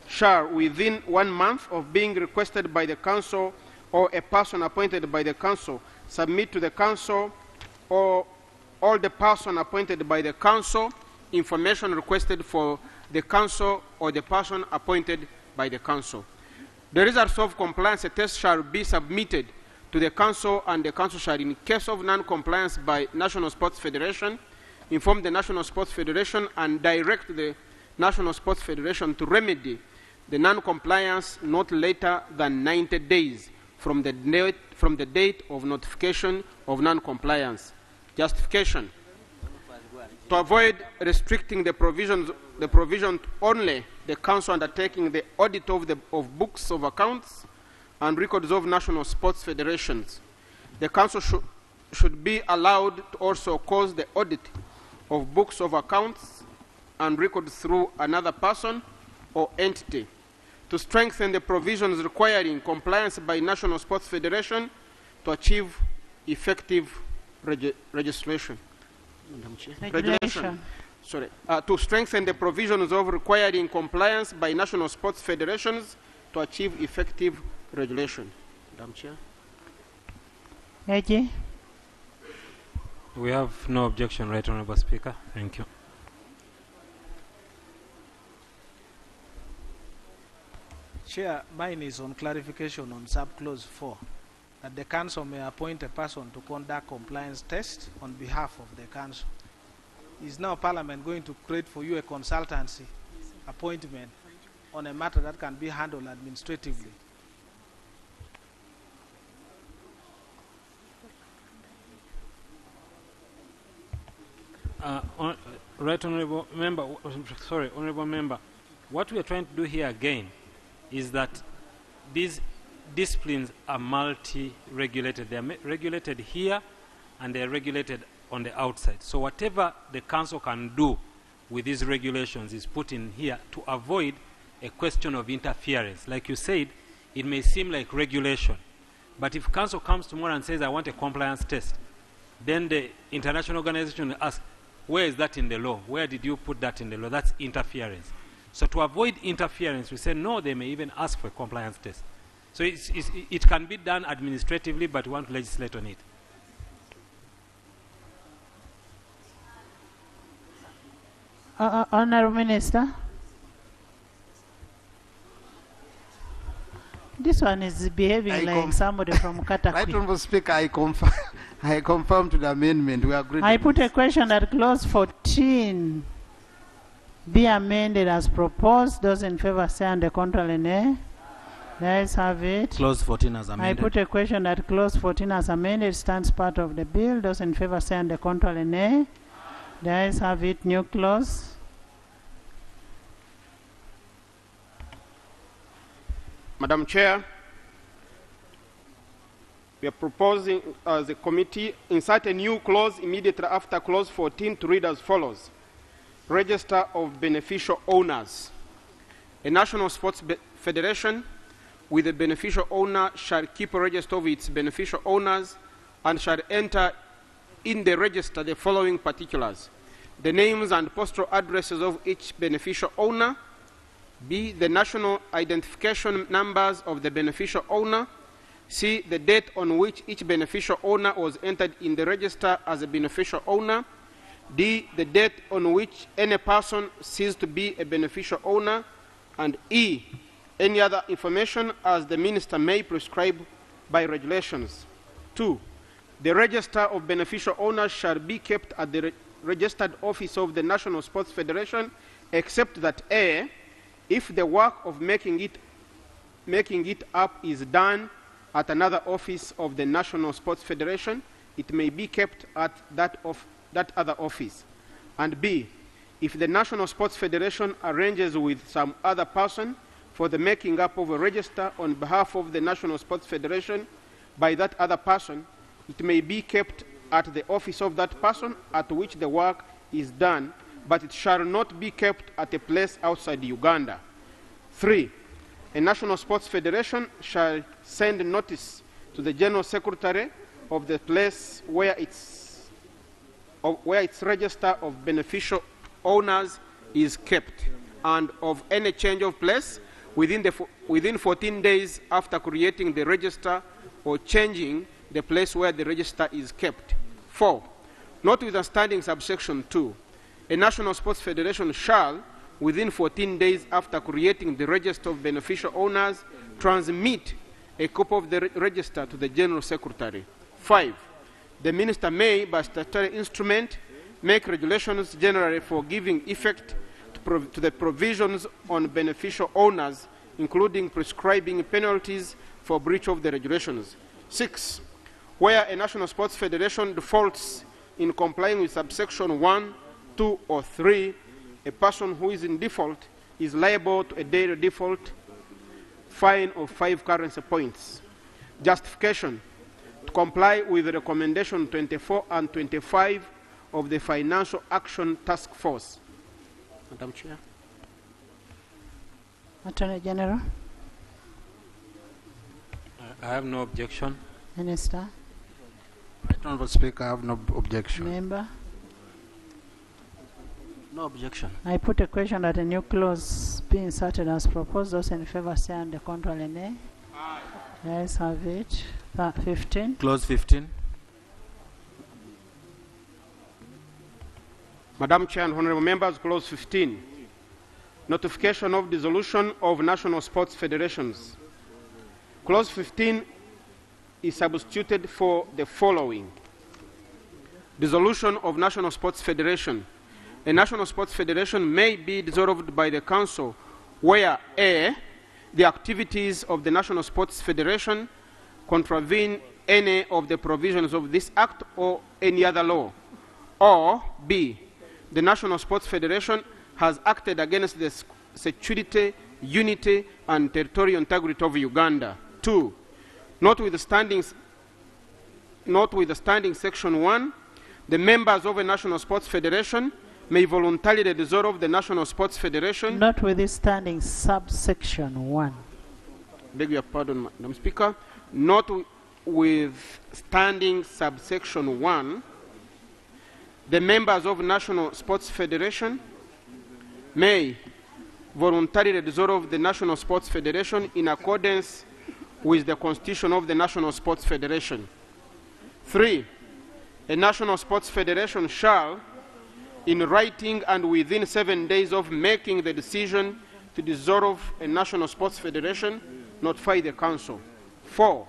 shall, within 1 month of being requested by the council or a person appointed by the council, submit to the council or all the person appointed by the council information requested for the council or the person appointed by the council. The results of compliance test shall be submitted to the council, and the council shall, in case of non-compliance by National Sports Federation, inform the National Sports Federation and direct the National Sports Federation to remedy the non-compliance not later than 90 days from the date of notification of non-compliance. Justification: to avoid restricting the provision only the council undertaking the audit of books of accounts and records of national sports federations. The council should be allowed to also cause the audit of books of accounts and records through another person or entity. To strengthen the provisions requiring compliance by National Sports Federation to achieve effective registration. Regulation. Sorry. To strengthen the provisions of requiring compliance by national sports federations to achieve effective regulation. Madam Chair. AG. We have no objection, Right Honourable Speaker. Thank you. Chair, mine is on clarification on sub-clause 4, that the council may appoint a person to conduct compliance test on behalf of the council. Is now Parliament going to create for you a consultancy appointment on a matter that can be handled administratively? Right Honourable Member, sorry, Honourable Member, what we are trying to do here again is that these disciplines are multi-regulated. They are regulated here and they are regulated on the outside. So whatever the council can do with these regulations is put in here to avoid a question of interference. Like you said, it may seem like regulation, but if council comes tomorrow and says, I want a compliance test, then the international organization will ask, where is that in the law? Where did you put that in the law? That's interference. So to avoid interference, we say, no, they may even ask for a compliance test. So it can be done administratively, but we want to legislate on it. Honourable Minister. This one is behaving like somebody from Katakwi. Right Honourable Speaker, I confirm to the amendment. We agree. I put a question that clause 14 be amended as proposed. Those in favor say on the contrary nay. The ayes have it. Clause 14 as amended. I put a question that clause 14 as amended stands part of the bill. Those in favor say on the contrary nay. The ayes have it. New clause. Madam Chair, we are proposing as a committee insert a new clause immediately after clause 14 to read as follows. Register of beneficial owners. A national sports federation with a beneficial owner shall keep a register of its beneficial owners and shall enter in the register the following particulars: the names and postal addresses of each beneficial owner, B, the national identification numbers of the beneficial owner, C, the date on which each beneficial owner was entered in the register as a beneficial owner, D, the date on which any person ceased to be a beneficial owner, and E, any other information as the minister may prescribe by regulations. 2, the register of beneficial owners shall be kept at the registered office of the National Sports Federation, except that A, if the work of making it up is done at another office of the National Sports Federation, it may be kept at that other office. And B, if the National Sports Federation arranges with some other person for the making up of a register on behalf of the National Sports Federation by that other person, it may be kept at the office of that person at which the work is done, but it shall not be kept at a place outside Uganda. 3, a National Sports Federation shall send notice to the General Secretary of the place where its register of beneficial owners is kept, and of any change of place within 14 days after creating the register or changing the place where the register is kept. 4, notwithstanding subsection 2, a National Sports Federation shall, within 14 days after creating the register of beneficial owners, transmit a copy of the register to the General Secretary. 5, the Minister may, by statutory instrument, make regulations generally for giving effect to the provisions on beneficial owners, including prescribing penalties for breach of the regulations. 6, where a National Sports Federation defaults in complying with subsection 1, 2, or 3, a person who is in default is liable to a daily default fine of 5 currency points. Justification: to comply with recommendation 24 and 25 of the Financial Action Task Force. Madam Chair. Attorney General. I have no objection. Minister. Honorable Speaker, I have no objection. Member? No objection. I put a question that a new clause be inserted as proposed. Those in favor say and the contrary nay. Aye. The ayes have it. 15. Clause 15. Madam Chair and honorable members, clause 15. Notification of dissolution of national sports federations. Clause 15 is substituted for the following. Dissolution of national sports federation. A national sports federation may be dissolved by the council where A, the activities of the national sports federation contravene any of the provisions of this act or any other law, or B, the national sports federation has acted against the security, unity, and territorial integrity of Uganda. 2, notwithstanding section 1, the members of a national sports federation may voluntarily dissolve the national sports federation. Notwithstanding subsection 1. Beg your pardon, Madam Speaker. Notwithstanding subsection 1, the members of national sports federation may voluntarily dissolve the national sports federation in accordance with the constitution of the national sports federation. 3, a national sports federation shall, in writing and within 7 days of making the decision to dissolve a national sports federation, notify the council. 4,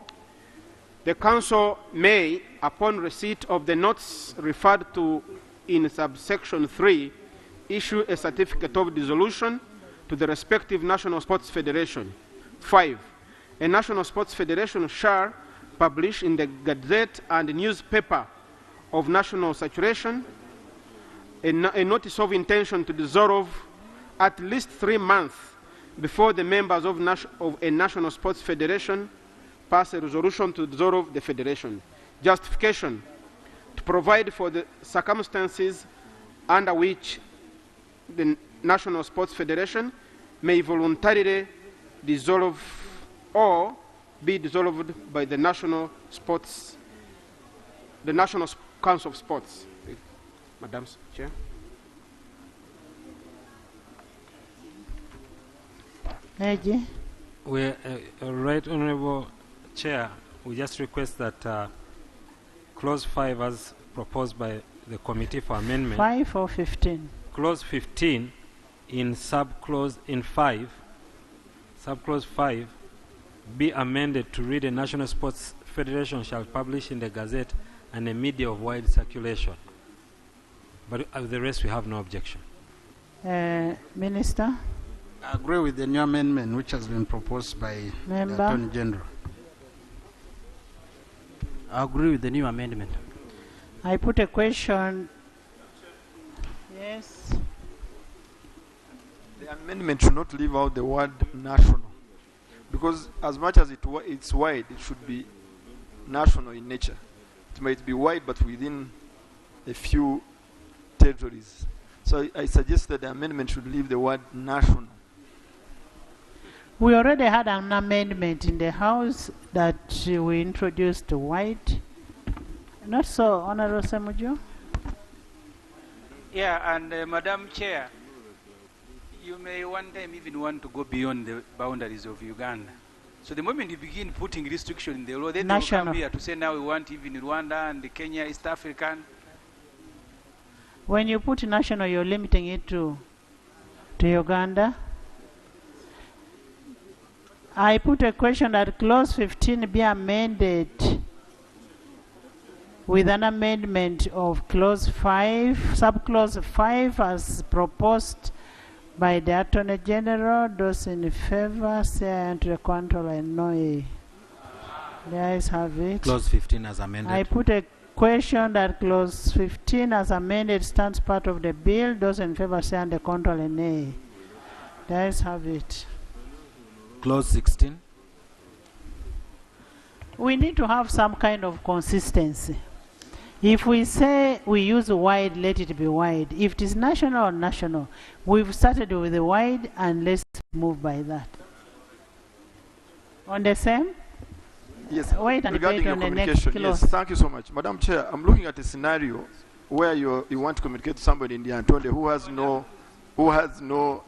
the council may, upon receipt of the notes referred to in subsection 3, issue a certificate of dissolution to the respective national sports federation. 5, a national sports federation shall publish in the Gazette and newspaper of national saturation a notice of intention to dissolve at least 3 months before the members of a national sports federation pass a resolution to dissolve the federation. Justification: to provide for the circumstances under which the national sports federation may voluntarily dissolve or be dissolved by the National Council of Sports. Madam Chair. Right, Honorable Chair, we just request that Clause 5 as proposed by the Committee for Amendment. 5 or 15? Clause 15 in subclause 5 be amended to read: a National Sports Federation shall publish in the Gazette and a media of wide circulation. But the rest we have no objection. Minister? I agree with the new amendment which has been proposed by the Attorney General. I agree with the new amendment. I put a question. Yes. The amendment should not leave out the word national, because as much as it's wide, it should be national in nature. It might be wide, but within a few territories. So I suggest that the amendment should leave the word national. We already had an amendment in the House that we introduced wide. Not so, Honorable Semujo? Yeah, and Madam Chair, you may one time even want to go beyond the boundaries of Uganda. So the moment you begin putting restriction in the law, then they will come here to say now we want even Rwanda and Kenya, East African. When you put national, you're limiting it to Uganda. I put a question that Clause 15 be amended with an amendment of Clause 5, Subclause 5 as proposed by the Attorney General. Those in favor say aye, and to the contrary no. The ayes have it. Clause 15 as amended. I put a question that Clause 15 as amended stands part of the bill. Those in favor say and the contrary nay. The ayes have it. Clause 16. We need to have some kind of consistency. If we say we use wide, let it be wide. If it is national or national, we've started with the wide and let's move by that. On the same? Yes, Wait and regarding wait your on the next communication. clause. Yes, thank you so much. Madam Chair, I'm looking at a scenario where you want to communicate to somebody in the Antonde who has no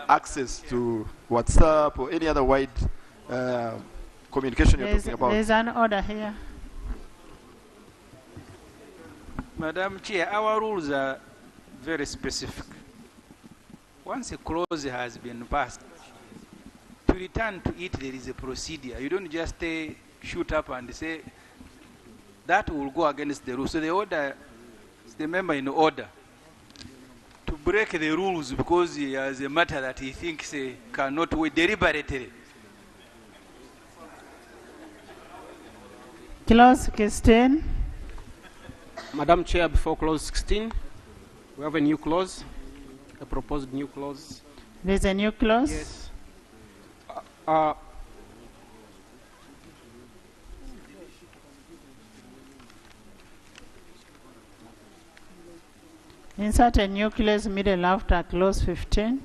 access to WhatsApp or any other wide communication you're talking about. There's an order here. Madam Chair, our rules are very specific. Once a clause has been passed, to return to it, there is a procedure. You don't just shoot up and say that will go against the rules. So the order is the member in order to break the rules because he has a matter that he thinks cannot wait deliberately. Clause 16. Madam Chair, before clause 16, we have a new clause, a proposed new clause. There's a new clause? Yes. Insert a new clause middle after clause 15.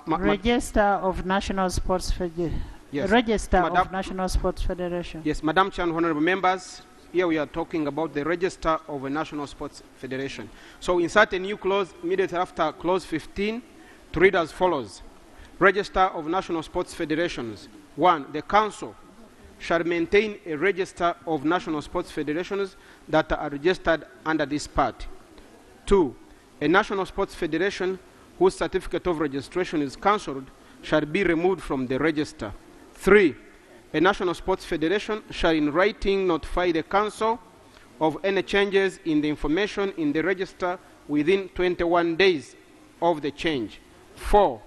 Register of National Sports Federation. Yes. Register of National Sports Federation. Yes, Madam Chair and honorable members, here we are talking about the register of a National Sports Federation. So insert a new clause immediately after clause 15 to read as follows. Register of National Sports Federations. 1. The Council shall maintain a register of national sports federations that are registered under this part. 2. A national sports federation whose certificate of registration is cancelled shall be removed from the register. 3. A national sports federation shall in writing notify the council of any changes in the information in the register within 21 days of the change. 4.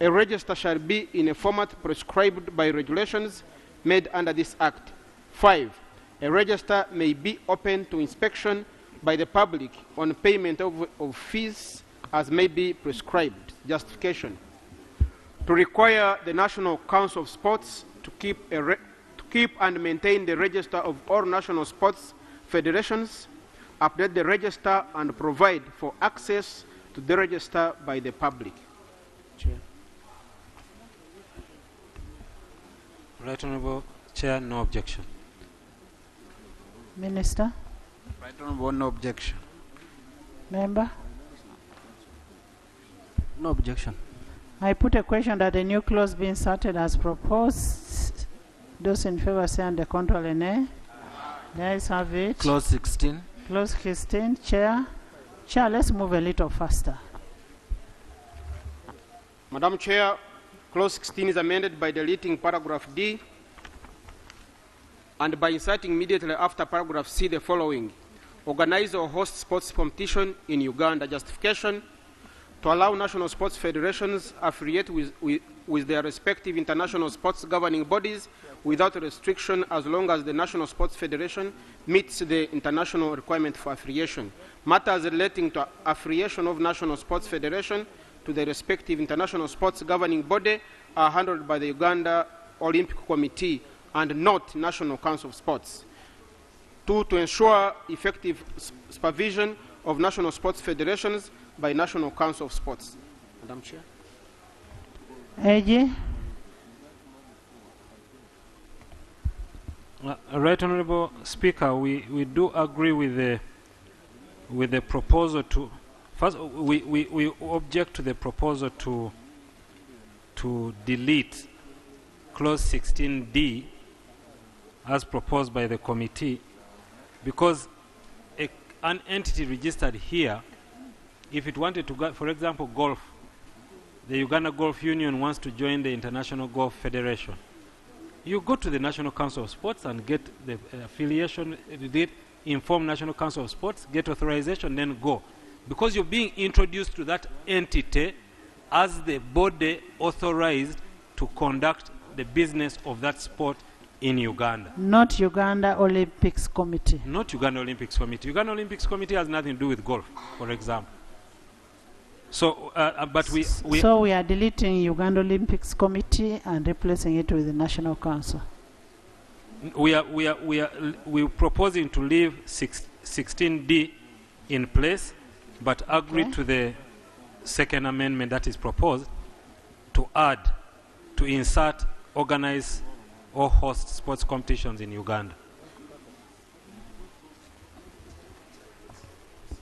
A register shall be in a format prescribed by regulations made under this Act. 5. A register may be open to inspection by the public on payment of fees as may be prescribed. Justification. To require the National Council of Sports to keep and maintain the register of all national sports federations, update the register and provide for access to the register by the public. Chair. Right Honourable Chair, no objection. Minister? Right Honourable, no objection. Member? No objection. I put a question that a new clause be inserted as proposed. Those in favor say under control nay. The ayes have it. Clause 16. Clause 16. Chair. Chair, let's move a little faster. Madam Chair, clause 16 is amended by deleting paragraph D and by inserting immediately after paragraph C the following. Organize or host sports competition in Uganda. Justification. To allow national sports federations affiliate with their respective international sports governing bodies without restriction as long as the national sports federation meets the international requirement for affiliation. Matters relating to affiliation of national sports federation to the respective international sports governing body are handled by the Uganda Olympic Committee and not National Council of Sports. 2. To ensure effective supervision of national sports federations by National Council of Sports. Madam Chair. AG. Right Honourable Speaker, we do agree with the proposal to first we object to the proposal to delete clause 16D as proposed by the committee, because an entity registered here, if it wanted to go, for example, golf, the Uganda Golf Union wants to join the International Golf Federation. You go to the National Council of Sports and get the affiliation, inform National Council of Sports, get authorization, then go. Because you're being introduced to that entity as the body authorized to conduct the business of that sport in Uganda. Not Uganda Olympics Committee. Not Uganda Olympics Committee. Uganda Olympics Committee has nothing to do with golf, for example. So, but so we are deleting Uganda Olympics Committee and replacing it with the National Council. We're proposing to leave 16D in place, but agree to the second amendment that is proposed to add to insert, organize, or host sports competitions in Uganda.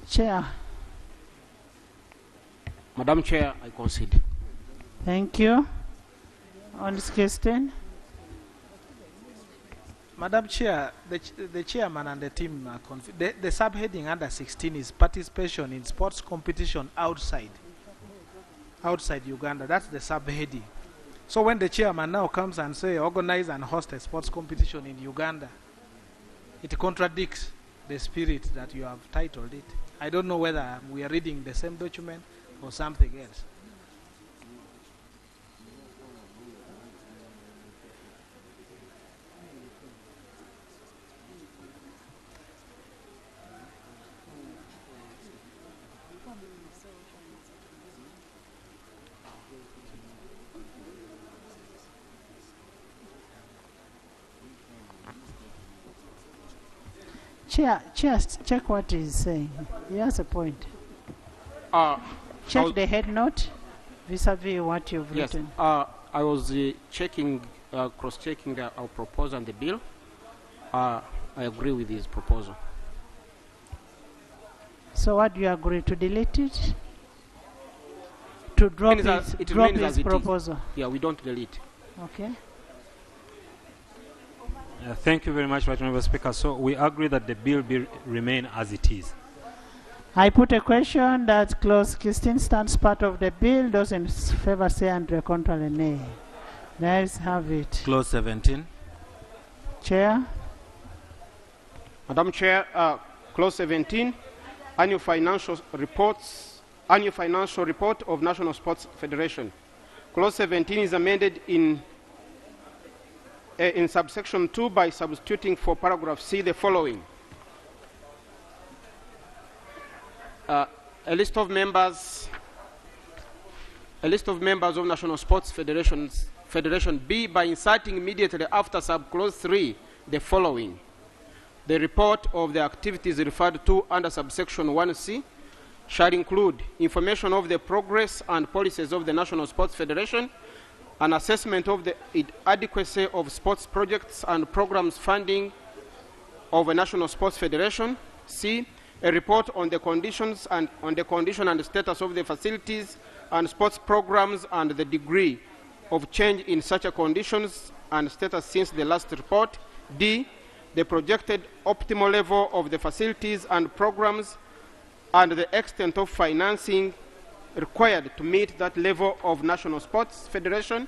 Chair. Madam Chair, I concede. Thank you. On this question. Madam Chair, the chairman and the team are the subheading under 16 is participation in sports competition outside Uganda. That's the subheading. So when the chairman now comes and say organize and host a sports competition in Uganda, it contradicts the spirit that you have titled it. I don't know whether we are reading the same document or something else. Chair, check what he's saying. He has a point. Check the head note vis-a-vis what you've written. I was checking, cross-checking our proposal and the bill. I agree with his proposal. So what do you agree, to delete it? To drop his proposal? Yeah, we don't delete. Okay. Thank you very much, Right Honourable Speaker. So we agree that the bill remain as it is. I put a question that clause 16 stands part of the bill. Those in favor say and contrary nay. Let's have it. Clause 17. Chair. Madam Chair, clause 17, annual financial report of National Sports Federation. Clause 17 is amended in subsection 2 by substituting for paragraph C the following. A list of members of National Sports Federation B by inserting immediately after subclause 3 the following. The report of the activities referred to under subsection 1C shall include information of the progress and policies of the National Sports Federation, an assessment of the adequacy of sports projects and programs funding of a National Sports Federation. C, a report on the conditions and condition and status of the facilities and sports programs and the degree of change in such a conditions and status since the last report. D, the projected optimal level of the facilities and programs and the extent of financing required to meet that level of National Sports Federation.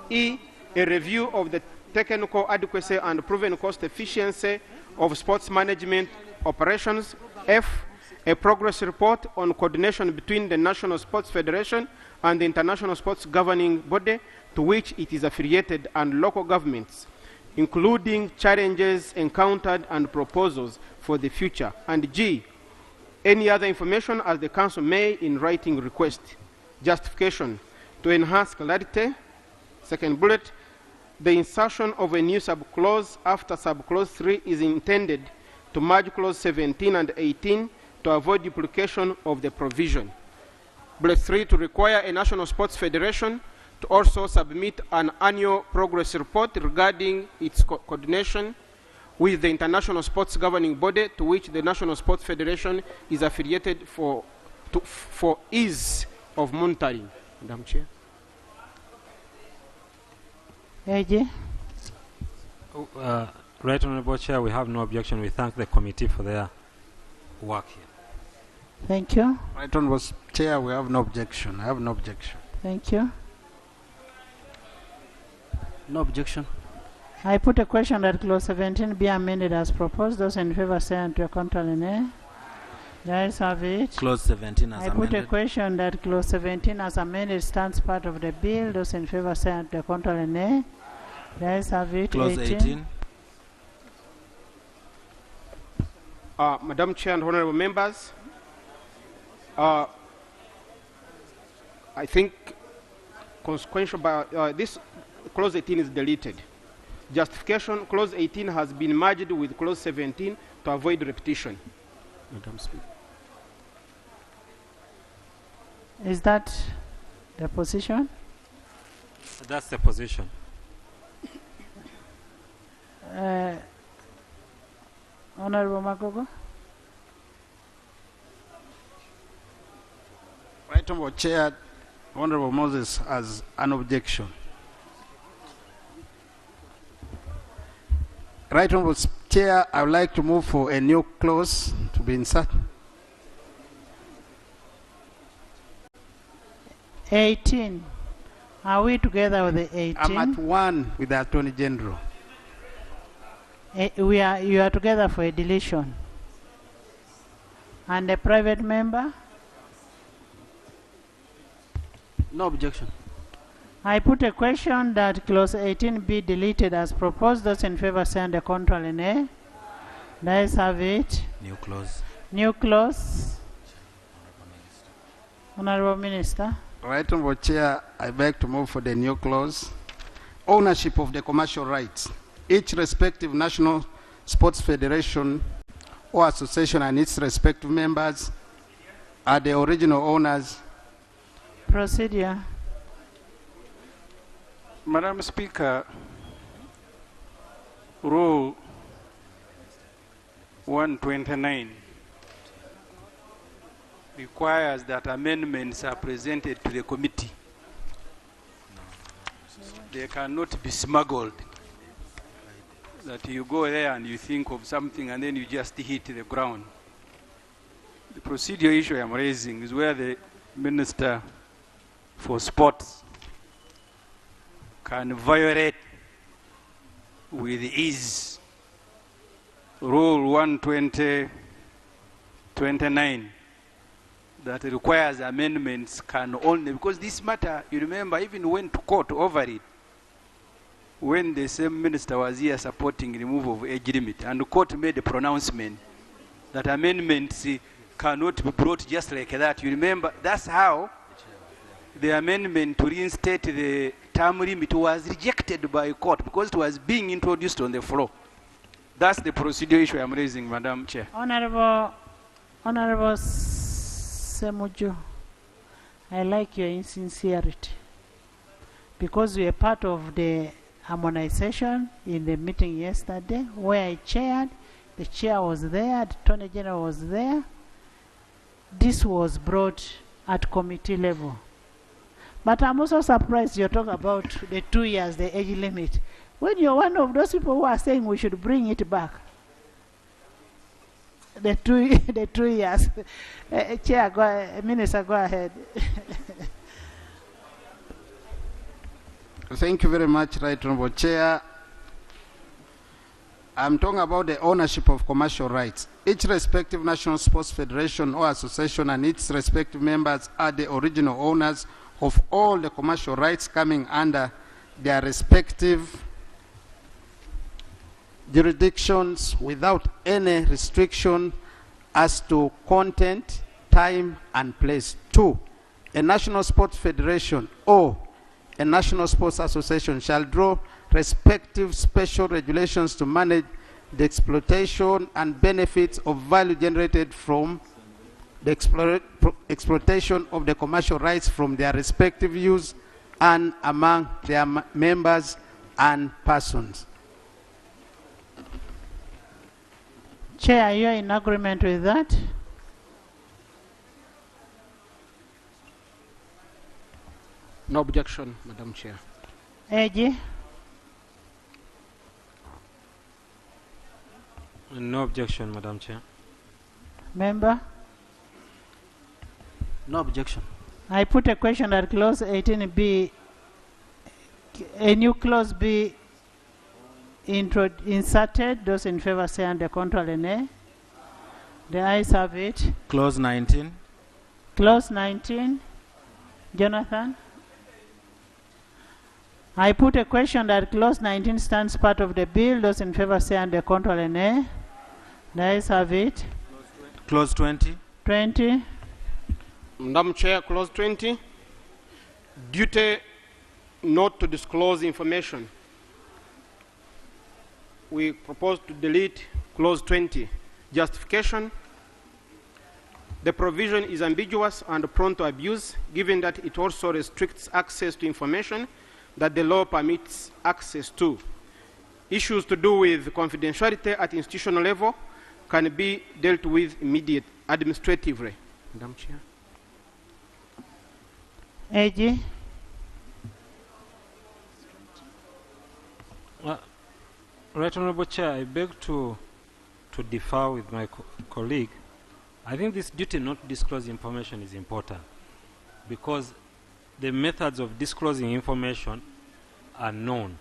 E, a review of the technical adequacy and proven cost efficiency of sports management operations. F, a progress report on coordination between the National Sports Federation and the International Sports Governing Body to which it is affiliated and local governments, including challenges encountered and proposals for the future. And G, any other information as the Council may in writing request. Justification. To enhance clarity, second bullet, the insertion of a new subclause after subclause 3 is intended to merge clause 17 and 18 to avoid duplication of the provision. Bullet 3, to require a National Sports Federation to also submit an annual progress report regarding its coordination with the International Sports Governing Body to which the National Sports Federation is affiliated for ease of monitoring. Madam Chair. AJ. Right Honourable Chair, we have no objection. We thank the committee for their work here. Thank you. Right Honourable Chair, we have no objection. I have no objection. Thank you. No objection. I put a question that clause 17 be amended as proposed. Those in favor say and contrary nay. Let's have it. Clause 17 as I amended. put a question that clause 17 as amended stands part of the bill. Those in favor say and contrary nay. Let's have it. Clause 18. Madam Chair and honorable members, I think consequential by this clause 18 is deleted. Justification, clause 18 has been merged with clause 17 to avoid repetition. Madam Speaker. Is that the position? That's the position. Honorable Magogo. Right Honorable Chair, Honorable Moses has an objection. Right Honorable Chair, I would like to move for a new clause to be inserted. 18. Are we together with the 18? I'm at one with the Attorney General. You are together for a deletion. And a private member? No objection. I put a question that clause 18 be deleted as proposed. Those in favor say under contrary nay. Let's have it. New clause. New clause. Honorable Minister. Right Honorable Chair, I beg to move for the new clause. Ownership of the commercial rights. Each respective national sports federation or association and its respective members are the original owners. Procedure. Madam Speaker, Rule 129 requires that amendments are presented to the committee. They cannot be smuggled. That you go there and you think of something and then you just hit the ground. The procedure issue I'm raising is where the Minister for Sports can violate with ease Rule 129 that requires amendments can only, because this matter, you remember, even went to court over it when the same minister was here supporting removal of age limit, and the court made a pronouncement that amendments cannot be brought just like that. You remember, that's how the amendment to reinstate the term limit was rejected by court because it was being introduced on the floor. That's the procedure issue I'm raising, Madam Chair. Honorable Semujo, I like your insincerity because we are part of the harmonization in the meeting yesterday where I chaired. The chair was there, the Attorney General was there. This was brought at committee level. But I'm also surprised you're talking about the 2 years, the age limit, when you're one of those people who are saying we should bring it back. The 2 years. Chair, Minister, go ahead. Thank you very much, Right Honorable Chair. I'm talking about the ownership of commercial rights. Each respective national sports federation or association and its respective members are the original owners of all the commercial rights coming under their respective jurisdictions without any restriction as to content, time, and place. 2, a national sports federation or a national sports association shall draw respective special regulations to manage the exploitation and benefits of value generated from the exploitation of the commercial rights from their respective use and among their members and persons. Chair, are you in agreement with that? No objection, Madam Chair. AG? No objection, Madam Chair. Member? No objection. I put a question that clause 18 be, a new clause be inserted. Those in favor say under contrary nay. The ayes have it. Clause 19. Clause 19. Jonathan? I put a question that clause 19 stands part of the bill. Those in favor say under contrary nay. The ayes have it. Clause 20. 20. Madam Chair, clause 20. Duty not to disclose information. We propose to delete clause 20. Justification. The provision is ambiguous and prone to abuse, given that it also restricts access to information that the law permits access to. Issues to do with confidentiality at institutional level can be dealt with administratively. Madam Chair. AG. Right Honorable Chair, I beg to differ with my colleague. I think this duty not to disclose information is important because the methods of disclosing information are known.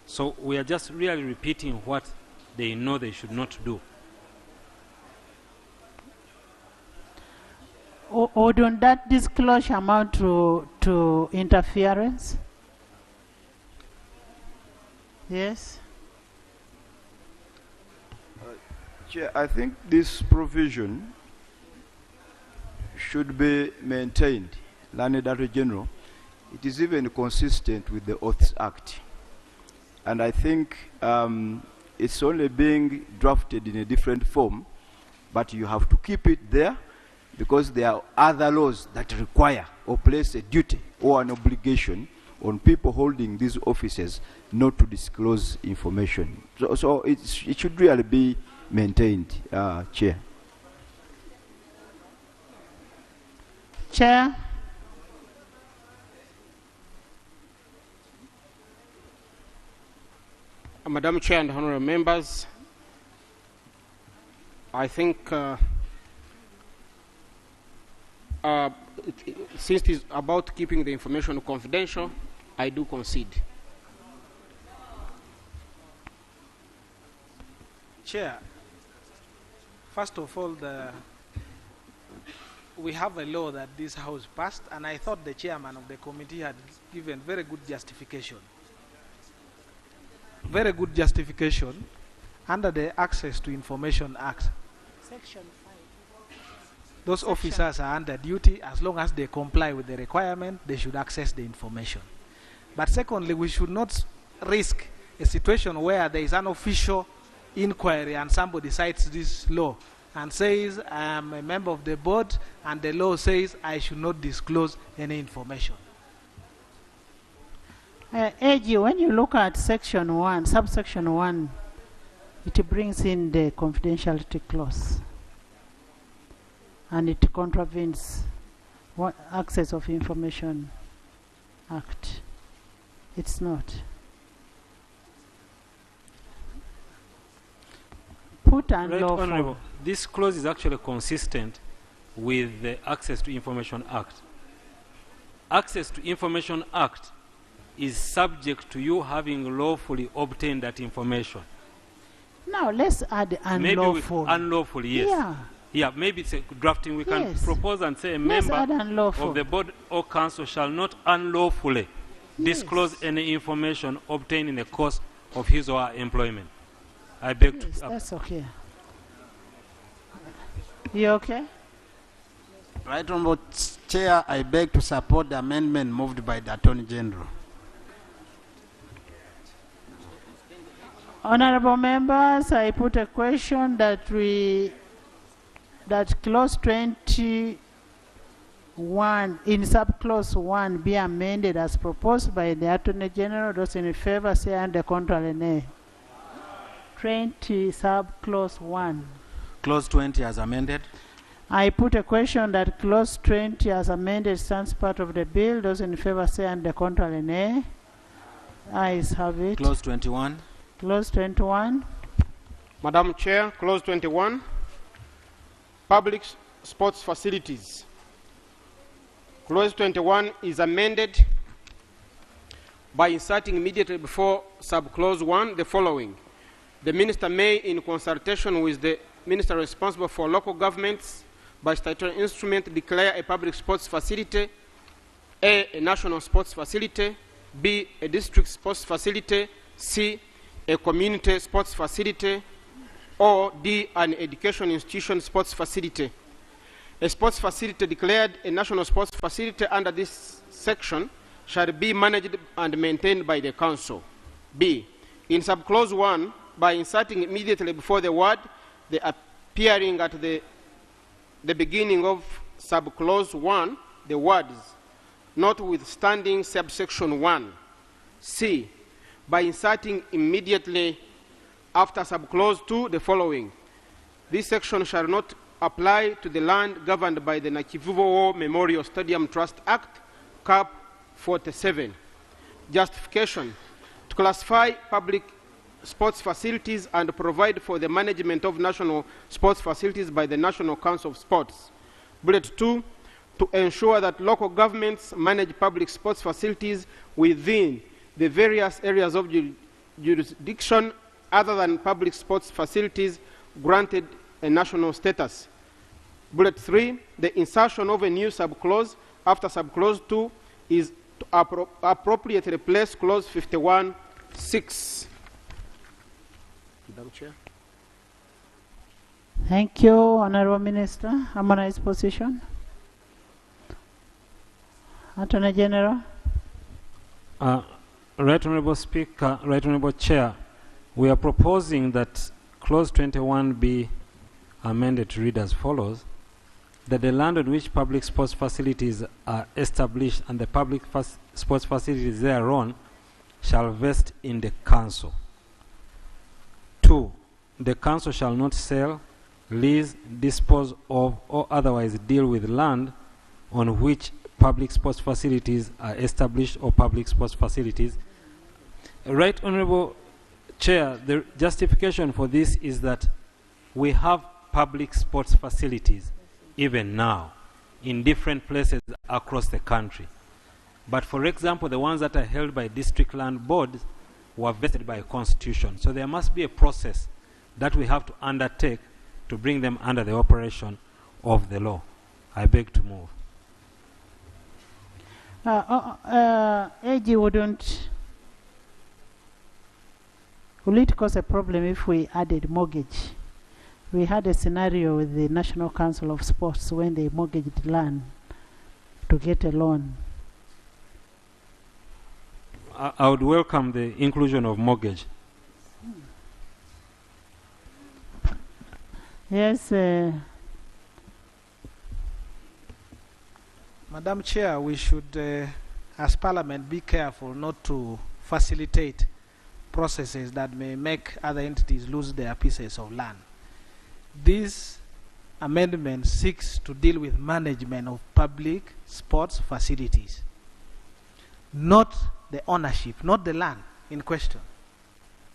So we are just really repeating what they know they should not do. Or don't that disclosure amount to interference? Yes. Chair, I think this provision should be maintained, Learned Director General. It is even consistent with the Oaths Act. And I think it's only being drafted in a different form, but you have to keep it there because there are other laws that require or place a duty or an obligation on people holding these offices not to disclose information. So it should really be maintained, Chair. Chair. Madam Chair and honorable members, I think since it is about keeping the information confidential, I do concede. Chair, first of all, we have a law that this House passed, and I thought the chairman of the committee had given very good justification. Very good justification under the Access to Information Act. Section 5. Those officers are under duty. As long as they comply with the requirement, they should access the information. But secondly, we should not risk a situation where there is an official inquiry and somebody cites this law and says, I am a member of the board, and the law says I should not disclose any information. AG, when you look at section 1, subsection 1, it brings in the confidentiality clause. And it contravenes what Access of Information Act. It's not. Put unlawful. Right, Honorable. This clause is actually consistent with the Access to Information Act. Access to Information Act is subject to you having lawfully obtained that information. Now let's add unlawful. Maybe unlawful, yes. Yeah. Yeah, maybe it's a drafting. We can propose and say a member of the board or council shall not unlawfully disclose any information obtained in the course of his or her employment. I beg to... That's okay. You okay? Right, Honorable Chair, I beg to support the amendment moved by the Attorney General. Honorable members, I put a question that clause 21 in subclause 1 be amended as proposed by the Attorney General. Those in favor say and the contrary nay. 20 subclause 1. Clause 20 as amended. I put a question that clause 20 as amended stands part of the bill. Those in favor say and the contrary nay. Ayes have it. Clause 21. Clause 21. Madam Chair, clause 21. Public sports facilities. Clause 21 is amended by inserting immediately before subclause 1 the following. The minister may, in consultation with the minister responsible for local governments by statutory instrument, declare a public sports facility, A, a national sports facility, B, a district sports facility, C, a community sports facility, or D, an education institution sports facility. A sports facility declared a national sports facility under this section shall be managed and maintained by the council. B, in subclause 1, by inserting immediately before the word, the appearing at the beginning of subclause 1, the words, notwithstanding subsection 1, C, by inserting immediately after subclause 2 the following. This section shall not apply to the land governed by the Nakivubo War Memorial Stadium Trust Act, Cap 47. Justification: to classify public sports facilities and provide for the management of national sports facilities by the National Council of Sports. Bullet 2, to ensure that local governments manage public sports facilities within the various areas of jurisdiction other than public sports facilities granted a national status. Bullet 3, the insertion of a new subclause after subclause 2 is to appropriately replace clause 51(6). Madam Chair. Thank you, Honorable Minister. Harmonized position. Attorney General. Right Honorable Speaker, Right Honorable Chair, we are proposing that clause 21 be amended to read as follows: that the land on which public sports facilities are established and the public sports facilities thereon shall vest in the council. 2, the council shall not sell, lease, dispose of, or otherwise deal with land on which public sports facilities are established or public sports facilities. Right Honorable Chair, the justification for this is that we have public sports facilities even now in different places across the country. But for example, the ones that are held by district land boards were vested by a constitution. So there must be a process that we have to undertake to bring them under the operation of the law. I beg to move. AG will it cause a problem if we added mortgage? We had a scenario with the National Council of Sports when they mortgaged land to get a loan. I would welcome the inclusion of mortgage. Yes. Madam Chair, we should, as Parliament, be careful not to facilitate processes that may make other entities lose their pieces of land. This amendment seeks to deal with management of public sports facilities, not the ownership, not the land in question.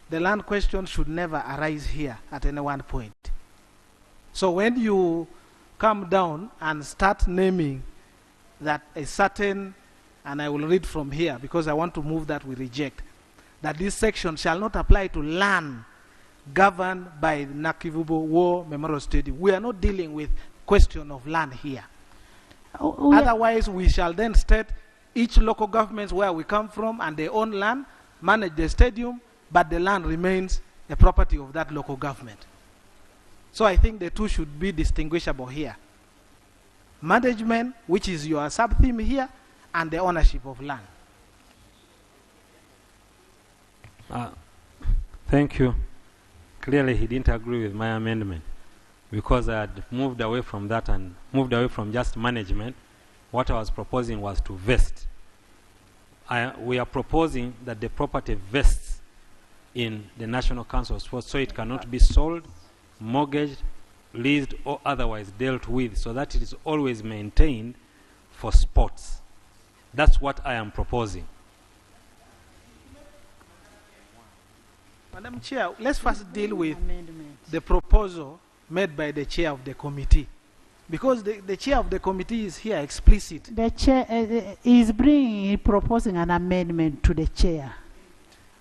The land question should never arise here at any one point. So when you come down and start naming that a certain, and I will read from here because I want to move that we reject, that this section shall not apply to land governed by the Nakivubo War Memorial Stadium. We are not dealing with question of land here. Otherwise, we shall then state each local government where we come from and they own land, manage the stadium, but the land remains the property of that local government. So I think the two should be distinguishable here. Management, which is your sub-theme here, and the ownership of land. Thank you. Clearly he didn't agree with my amendment because I had moved away from that and moved away from just management. What I was proposing was to vest. We are proposing that the property vests in the National Council of Sports so it cannot be sold, mortgaged, leased, or otherwise dealt with, so that it is always maintained for sports. That's what I am proposing. Madam Chair, let's first deal with the proposal made by the chair of the committee. Because the chair of the committee is here explicit. The chair is proposing an amendment to the chair.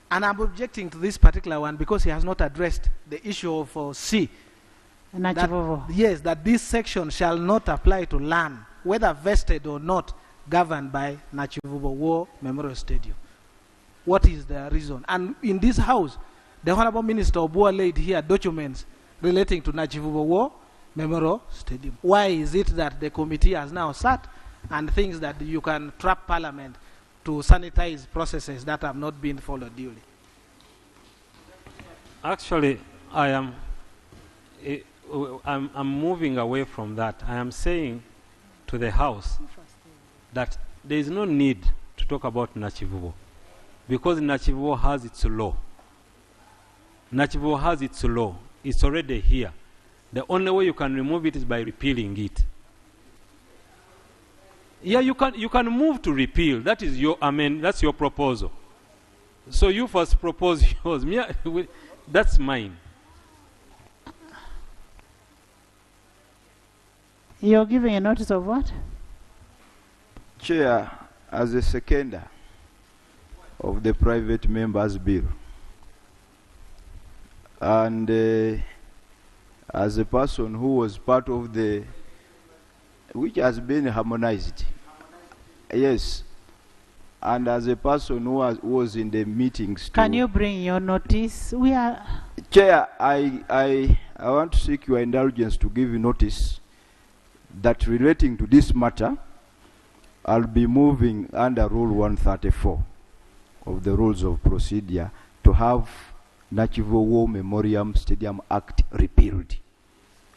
And I'm objecting to this particular one because he has not addressed the issue of C. Yes, that this section shall not apply to land, whether vested or not, governed by Nachivubo War Memorial Stadium. What is the reason? And in this house, the Honorable Minister Obua laid here documents relating to Nachivubo War Memorial Stadium. Why is it that the committee has now sat and thinks that you can trap Parliament to sanitize processes that have not been followed duly? Actually, I'm moving away from that. I am saying to the House that there is no need to talk about Nachivubo. because Nachivo has its law. Nachivo has its law. It's already here. The only way you can remove it is by repealing it. Yeah, you can move to repeal. That is your that's your proposal. So you first propose yours. That's mine. You're giving a notice of what? Chair, as a seconder of the private members bill, and as a person who was part of the, which has been harmonized, yes, and as a person who was in the meetings too. Can you bring your notice? We are... Chair, I want to seek your indulgence to give you notice that relating to this matter, I'll be moving under Rule 134 of the Rules of Procedure to have Nachivo War Memorial Stadium Act repealed.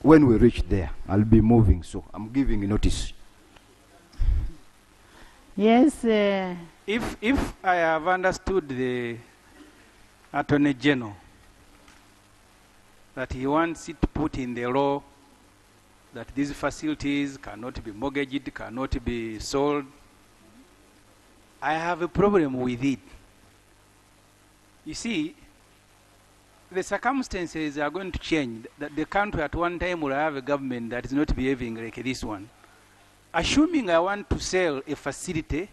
When we reach there, I'll be moving, so I'm giving you notice. Yes. If I have understood the Attorney General, that he wants it put in the law that these facilities cannot be mortgaged, cannot be sold, I have a problem with it. You see, the circumstances are going to change. That the country at one time will have a government that is not behaving like this one. Assuming I want to sell a facility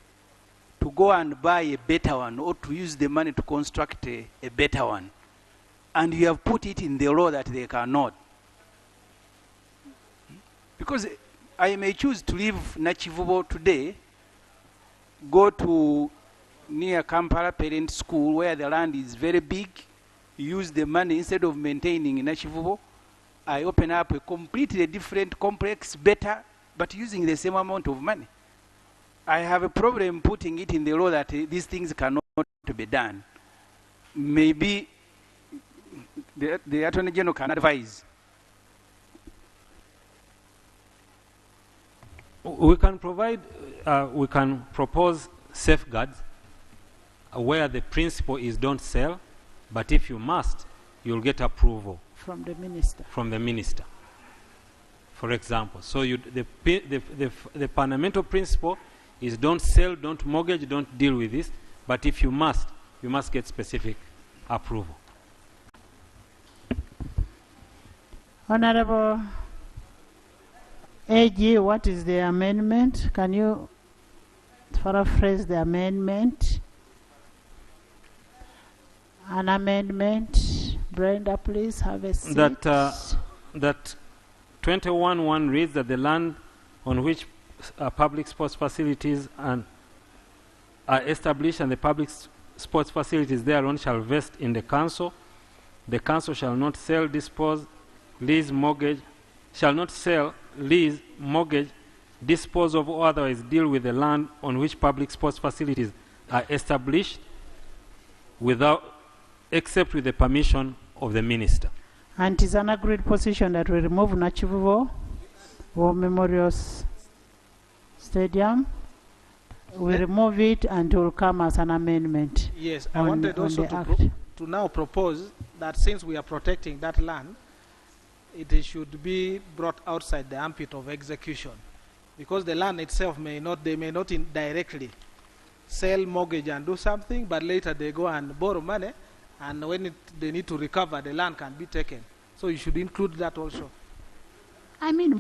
to go and buy a better one, or to use the money to construct a better one, and you have put it in the law that they cannot. Because I may choose to leave Nachivubo today, go to near Kampala Parent School where the land is very big, use the money instead of maintaining Nachivubo. I open up a completely different complex, better, but using the same amount of money. I have a problem putting it in the law that these things cannot be done. Maybe the Attorney General can advise. We can provide, we can propose safeguards where the principle is don't sell, but if you must, you'll get approval from the minister. From the minister, for example. So the fundamental principle is don't sell, don't mortgage, don't deal with this, but if you must get specific approval. Honorable AG, what is the amendment? Can you paraphrase the amendment? An amendment. Brenda, please have a seat. That 21(1) reads that the land on which public sports facilities are established and the public sports facilities thereon shall vest in the council. The council shall not sell, dispose, lease, mortgage, shall not sell, lease, mortgage, dispose of or otherwise deal with the land on which public sports facilities are established except with the permission of the minister. And it is an agreed position that we remove Nachivubo War Memorial Stadium. We remove it and it will come as an amendment. Yes, I wanted also to now propose that since we are protecting that land, it should be brought outside the ambit of execution, because the land itself they may not directly sell, mortgage and do something, but later they go and borrow money, and when they need to recover, the land can be taken. So you should include that also. I mean,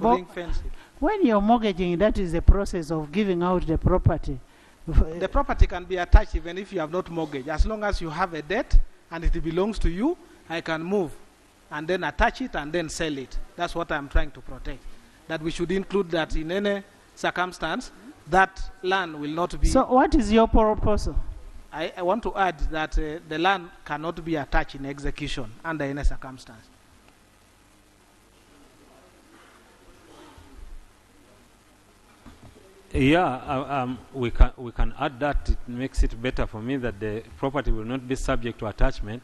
when you're mortgaging, that is the process of giving out the property. The property can be attached even if you have not mortgaged. As long as you have a debt and it belongs to you, I can move and then attach it and then sell it. That's what I'm trying to protect. That we should include that in any circumstance, that land will not be... So what is your proposal? I want to add that the land cannot be attached in execution under any circumstance. Yeah, we can add that. It makes it better for me that the property will not be subject to attachment,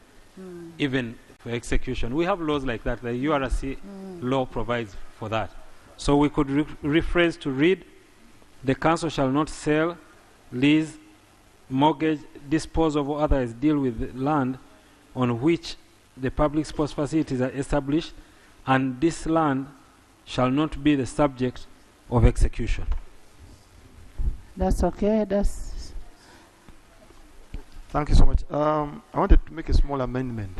even for execution. We have laws like that. The URC law provides for that. So we could rephrase to read, the council shall not sell, lease, mortgage, dispose of, or otherwise deal with land on which the public sports facilities are established, and this land shall not be the subject of execution. That's okay. That's. Thank you so much. I wanted to make a small amendment.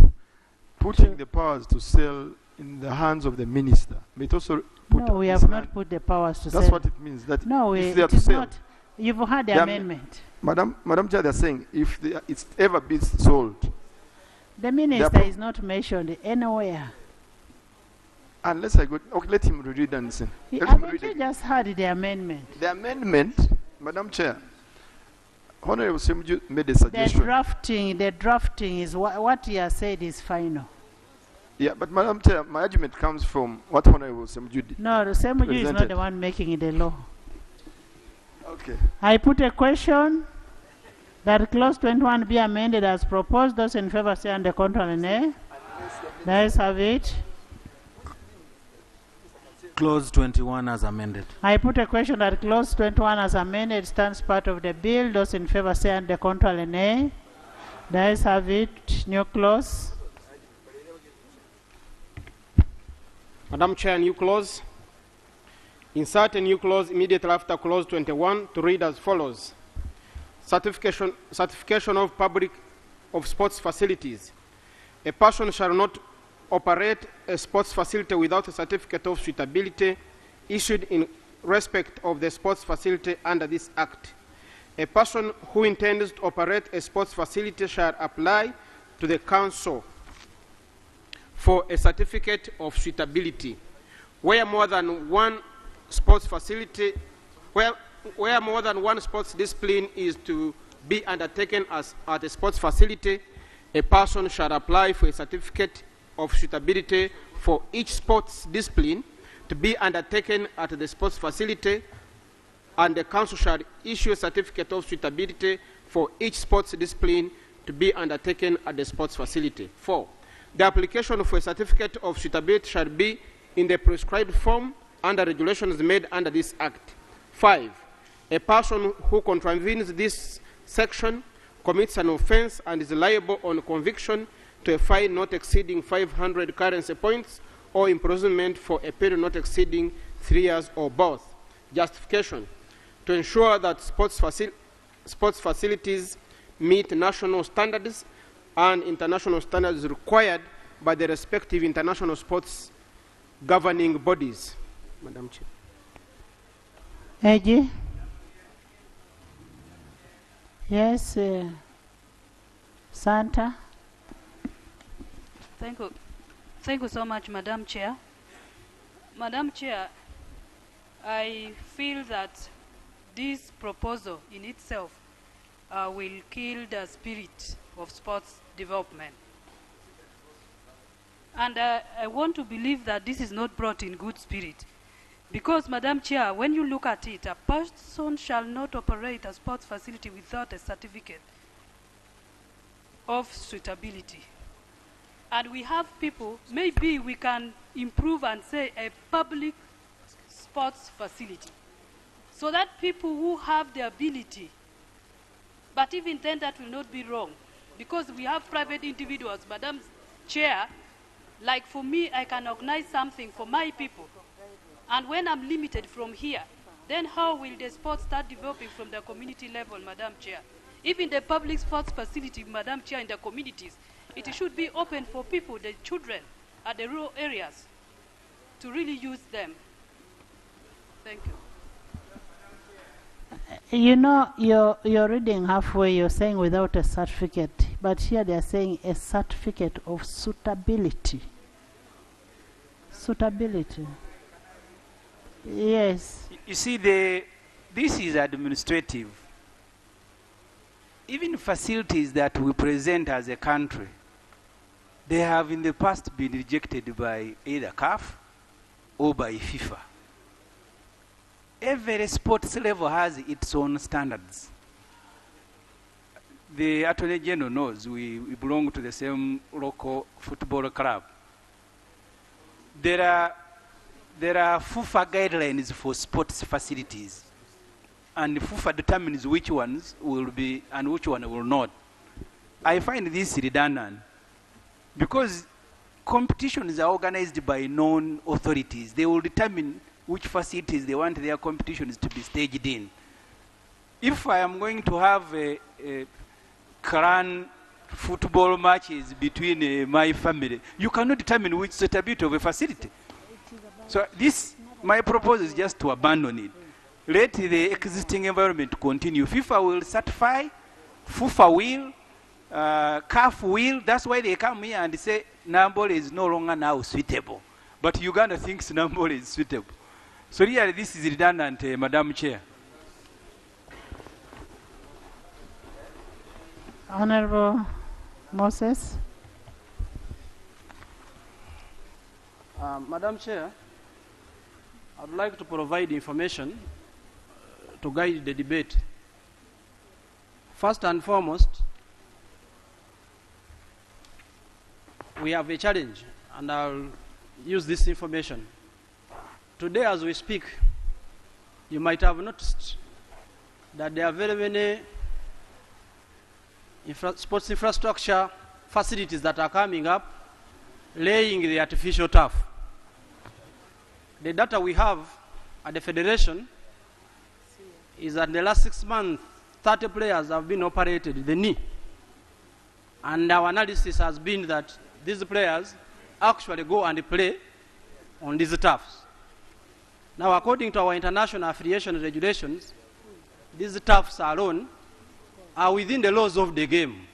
Putting the powers to sell in the hands of the minister. But it also put No, we have not put the powers to sell. That's what it means. That no, if they are it to is sell, not. You've had the amendment. Madam Chair, they're saying if it's ever been sold. The minister is not mentioned anywhere. Unless I go, okay, let him read and listen. Haven't you just heard the amendment? The amendment, Madam Chair, Honorable Semju made a suggestion. The drafting is what he has said is final. Yeah, but Madam Chair, my argument comes from what Honorable Semju did. No, the Semju is not the one making the law. Okay. I put a question that clause 21 be amended as proposed. Those in favor say on the contrary, nay. The ayes have it. Clause 21 as amended. I put a question that clause 21 as amended stands part of the bill. Those in favor say on the contrary, nay. The ayes have it. New clause. Madam Chair, new clause. Insert a new clause immediately after clause 21 to read as follows. Certification of sports facilities. A person shall not operate a sports facility without a certificate of suitability issued in respect of the sports facility under this Act. A person who intends to operate a sports facility shall apply to the Council for a certificate of suitability. Where more than one sports facility, where more than one sports discipline is to be undertaken at a sports facility, a person shall apply for a certificate of suitability for each sports discipline to be undertaken at the sports facility, and the Council shall issue a certificate of suitability for each sports discipline to be undertaken at the sports facility. 4. The application for a certificate of suitability shall be in the prescribed form under regulations made under this Act. 5. A person who contravenes this section commits an offense and is liable on conviction to a fine not exceeding 500 currency points or imprisonment for a period not exceeding 3 years or both. Justification: to ensure that sports facilities meet national standards and international standards required by the respective international sports governing bodies. Madam Chair. Eji? Yes, Santa? Thank you. Thank you so much, Madam Chair. Madam Chair, I feel that this proposal in itself will kill the spirit of sports development. And I want to believe that this is not brought in good spirit. Because, Madam Chair, when you look at it, a person shall not operate a sports facility without a certificate of suitability. And we have people, maybe we can improve and say a public sports facility, so that people who have the ability, but even then that will not be wrong, because we have private individuals, Madam Chair, like for me, I can organize something for my people, and when I'm limited from here, then how will the sports start developing from the community level, Madam Chair? Even the public sports facility, Madam Chair, in the communities, it should be open for people, the children at the rural areas, to really use them. Thank you. You know, you're reading halfway, you're saying without a certificate, but here they're saying a certificate of suitability. Suitability. Yes. You see, this is administrative. Even facilities that we present as a country, they have in the past been rejected by either CAF or by FIFA. Every sports level has its own standards. The Attorney General knows we belong to the same local football club. There are FUFA guidelines for sports facilities. and FIFA determines which ones will be and which one will not. I find this redundant because competitions are organized by known authorities. They will determine which facilities they want their competitions to be staged in. If I am going to have a clan football matches between my family, you cannot determine which suitability of a facility. So this, my proposal is just to abandon it. Let the existing environment continue. FIFA will certify, FIFA will, CAF will. That's why they come here and say Namboole is no longer now suitable. But Uganda thinks Namboole is suitable. So really this is redundant, Madam Chair. Honorable Moses. Madam Chair, I would like to provide information to guide the debate. First and foremost, we have a challenge, and I'll use this information. Today, as we speak, you might have noticed that there are very many sports infrastructure facilities that are coming up, laying the artificial turf. The data we have at the Federation is that in the last 6 months, 30 players have been operated the knee. And our analysis has been that these players actually go and play on these turfs. Now, according to our international affiliation regulations, these turfs alone are within the laws of the game,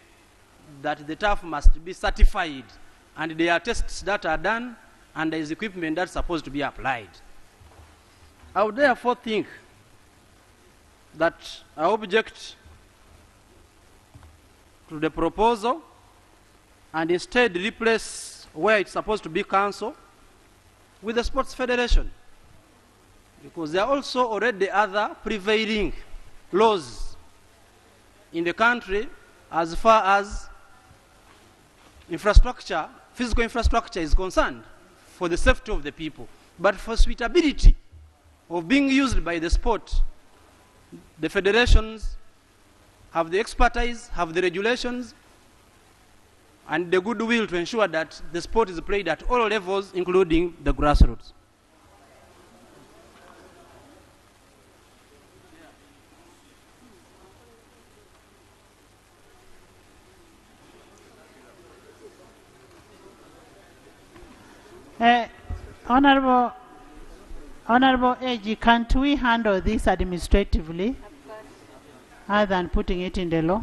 that the turf must be certified, and there are tests that are done, and there is equipment that's supposed to be applied. I would therefore think that I object to the proposal and instead replace where it's supposed to be council with the sports federation, because there are also already other prevailing laws in the country as far as infrastructure, physical infrastructure is concerned for the safety of the people. But for suitability of being used by the sport, the federations have the expertise, have the regulations, and the goodwill to ensure that the sport is played at all levels, including the grassroots. Honorable AG, can't we handle this administratively other than putting it in the law?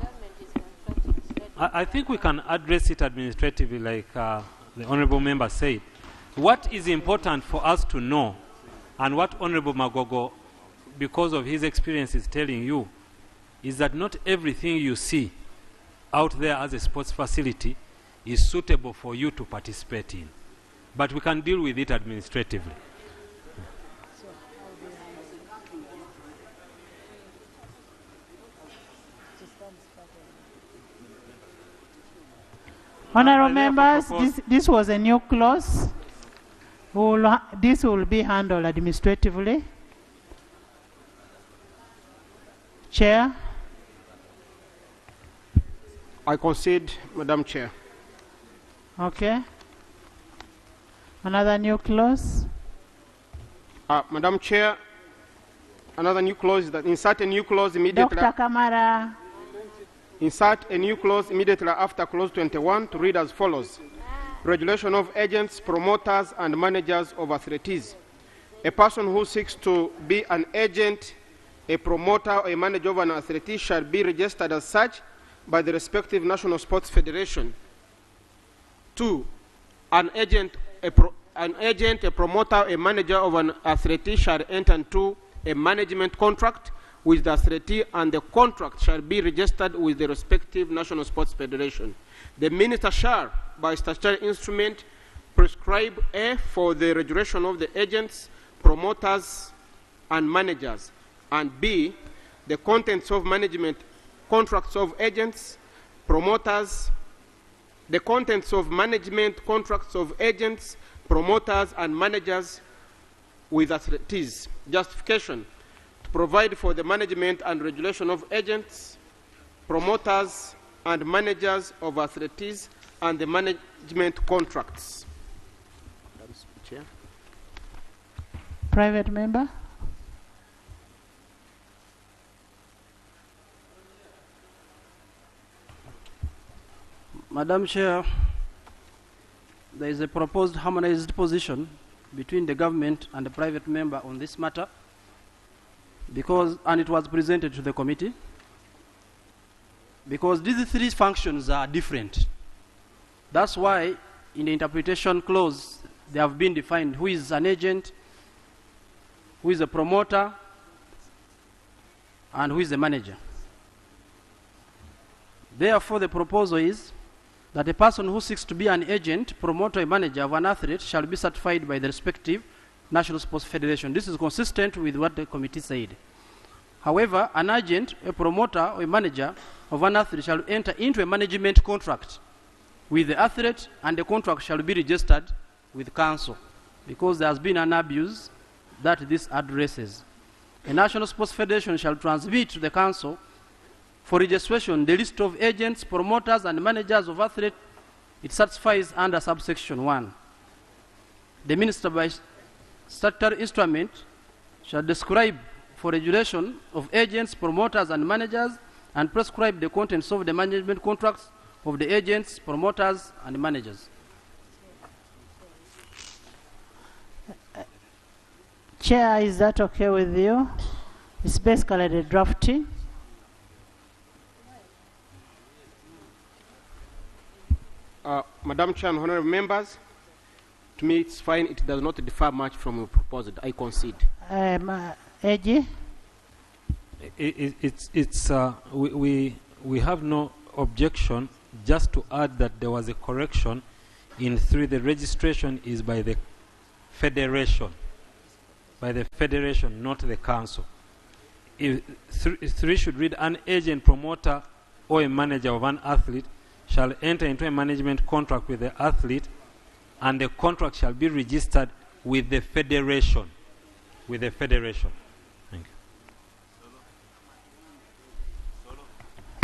I think we can address it administratively, like the Honorable Member said. What is important for us to know, and what Honorable Magogo, because of his experience, is telling you, is that not everything you see out there as a sports facility is suitable for you to participate in. But we can deal with it administratively. Honorable members, this was a new clause. This will be handled administratively. Chair. I concede, Madam Chair. Okay. Another new clause. Madam Chair, another new clause is that insert a new clause immediately. Dr. Kamara. Insert a new clause immediately after clause 21 to read as follows. Regulation of agents, promoters, and managers of athletes. A person who seeks to be an agent, a promoter, or a manager of an athlete shall be registered as such by the respective national sports federation. 2. An agent, a promoter, a manager of an athlete shall enter into a management contract with the athlete, and the contract shall be registered with the respective national sports federation. The minister shall, by statutory instrument, prescribe A, for the regulation of the agents, promoters, and managers, and B, the contents of management contracts of agents, promoters, the contents of management contracts of agents, promoters, and managers with athletes. Justification. to provide for the management and regulation of agents, promoters, and managers of athletes and the management contracts. Chair. Private member. Madam Chair, there is a proposed harmonized position between the government and the private member on this matter, and it was presented to the committee, because these three functions are different. That's why in the interpretation clause they have been defined who is an agent, who is a promoter, and who is a manager. Therefore, the proposal is that a person who seeks to be an agent, promoter, or manager of an athlete shall be certified by the respective National Sports Federation. This is consistent with what the committee said. However, an agent, a promoter, or a manager of an athlete shall enter into a management contract with the athlete, and the contract shall be registered with council, because there has been an abuse that this addresses. A National Sports Federation shall transmit to the council for registration the list of agents, promoters, and managers of athletes it satisfies under subsection 1. The minister by statutory instrument shall describe for regulation of agents, promoters, and managers, and prescribe the contents of the management contracts of the agents, promoters, and managers. Chair, is that okay with you? It's basically the drafting. Madam Chair and honorable members, to me it's fine. It does not differ much from your proposal. I concede. AG? We have no objection, just to add that there was a correction in 3. The registration is by the federation. By the federation, not the council. 3 should read, an agent, promoter, or a manager of an athlete shall enter into a management contract with the athlete, and the contract shall be registered with the federation. With the federation. Thank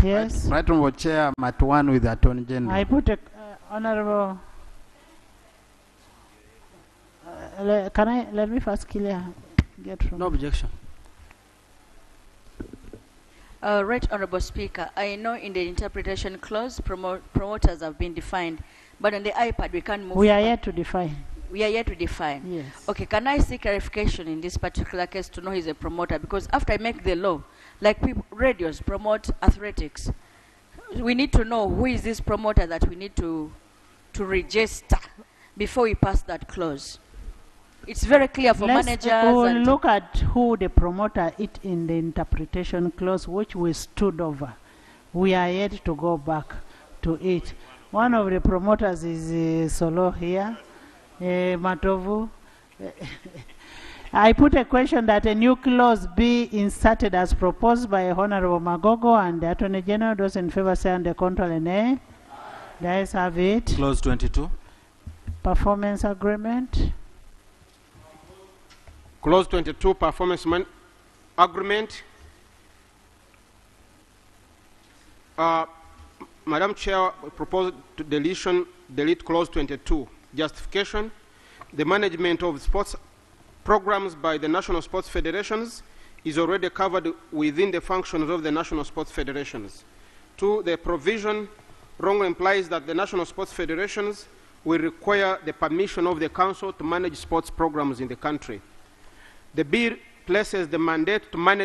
you. Yes. Right Honorable Chair, I'm at one with the Attorney General. I put a honorable. Let me first clear. Get from. No objection. Right Honorable Speaker, I know in the interpretation clause promoters have been defined, but on the iPad we can't move. We are yet to define. We are yet to define. Yes. Okay, can I seek clarification in this particular case to know who is a promoter? Because after I make the law, like people, radios promote athletics, we need to know who is this promoter that we need to register before we pass that clause. It's very clear for managers. We'll look at who the promoter is in the interpretation clause, which we stood over. We are yet to go back to it. One of the promoters is Solo here, Matovu. I put a question that a new clause be inserted as proposed by Honorable Magogo and the Attorney General. Those in favor say on the contrary, nay. The ayes have it. Clause 22. Performance agreement. Clause 22, performance agreement. Madam Chair, we propose to delete clause 22. Justification: the management of sports programs by the national sports federations is already covered within the functions of the national sports federations. 2, the provision wrongly implies that the national sports federations will require the permission of the council to manage sports programs in the country. The bill places the mandate to manage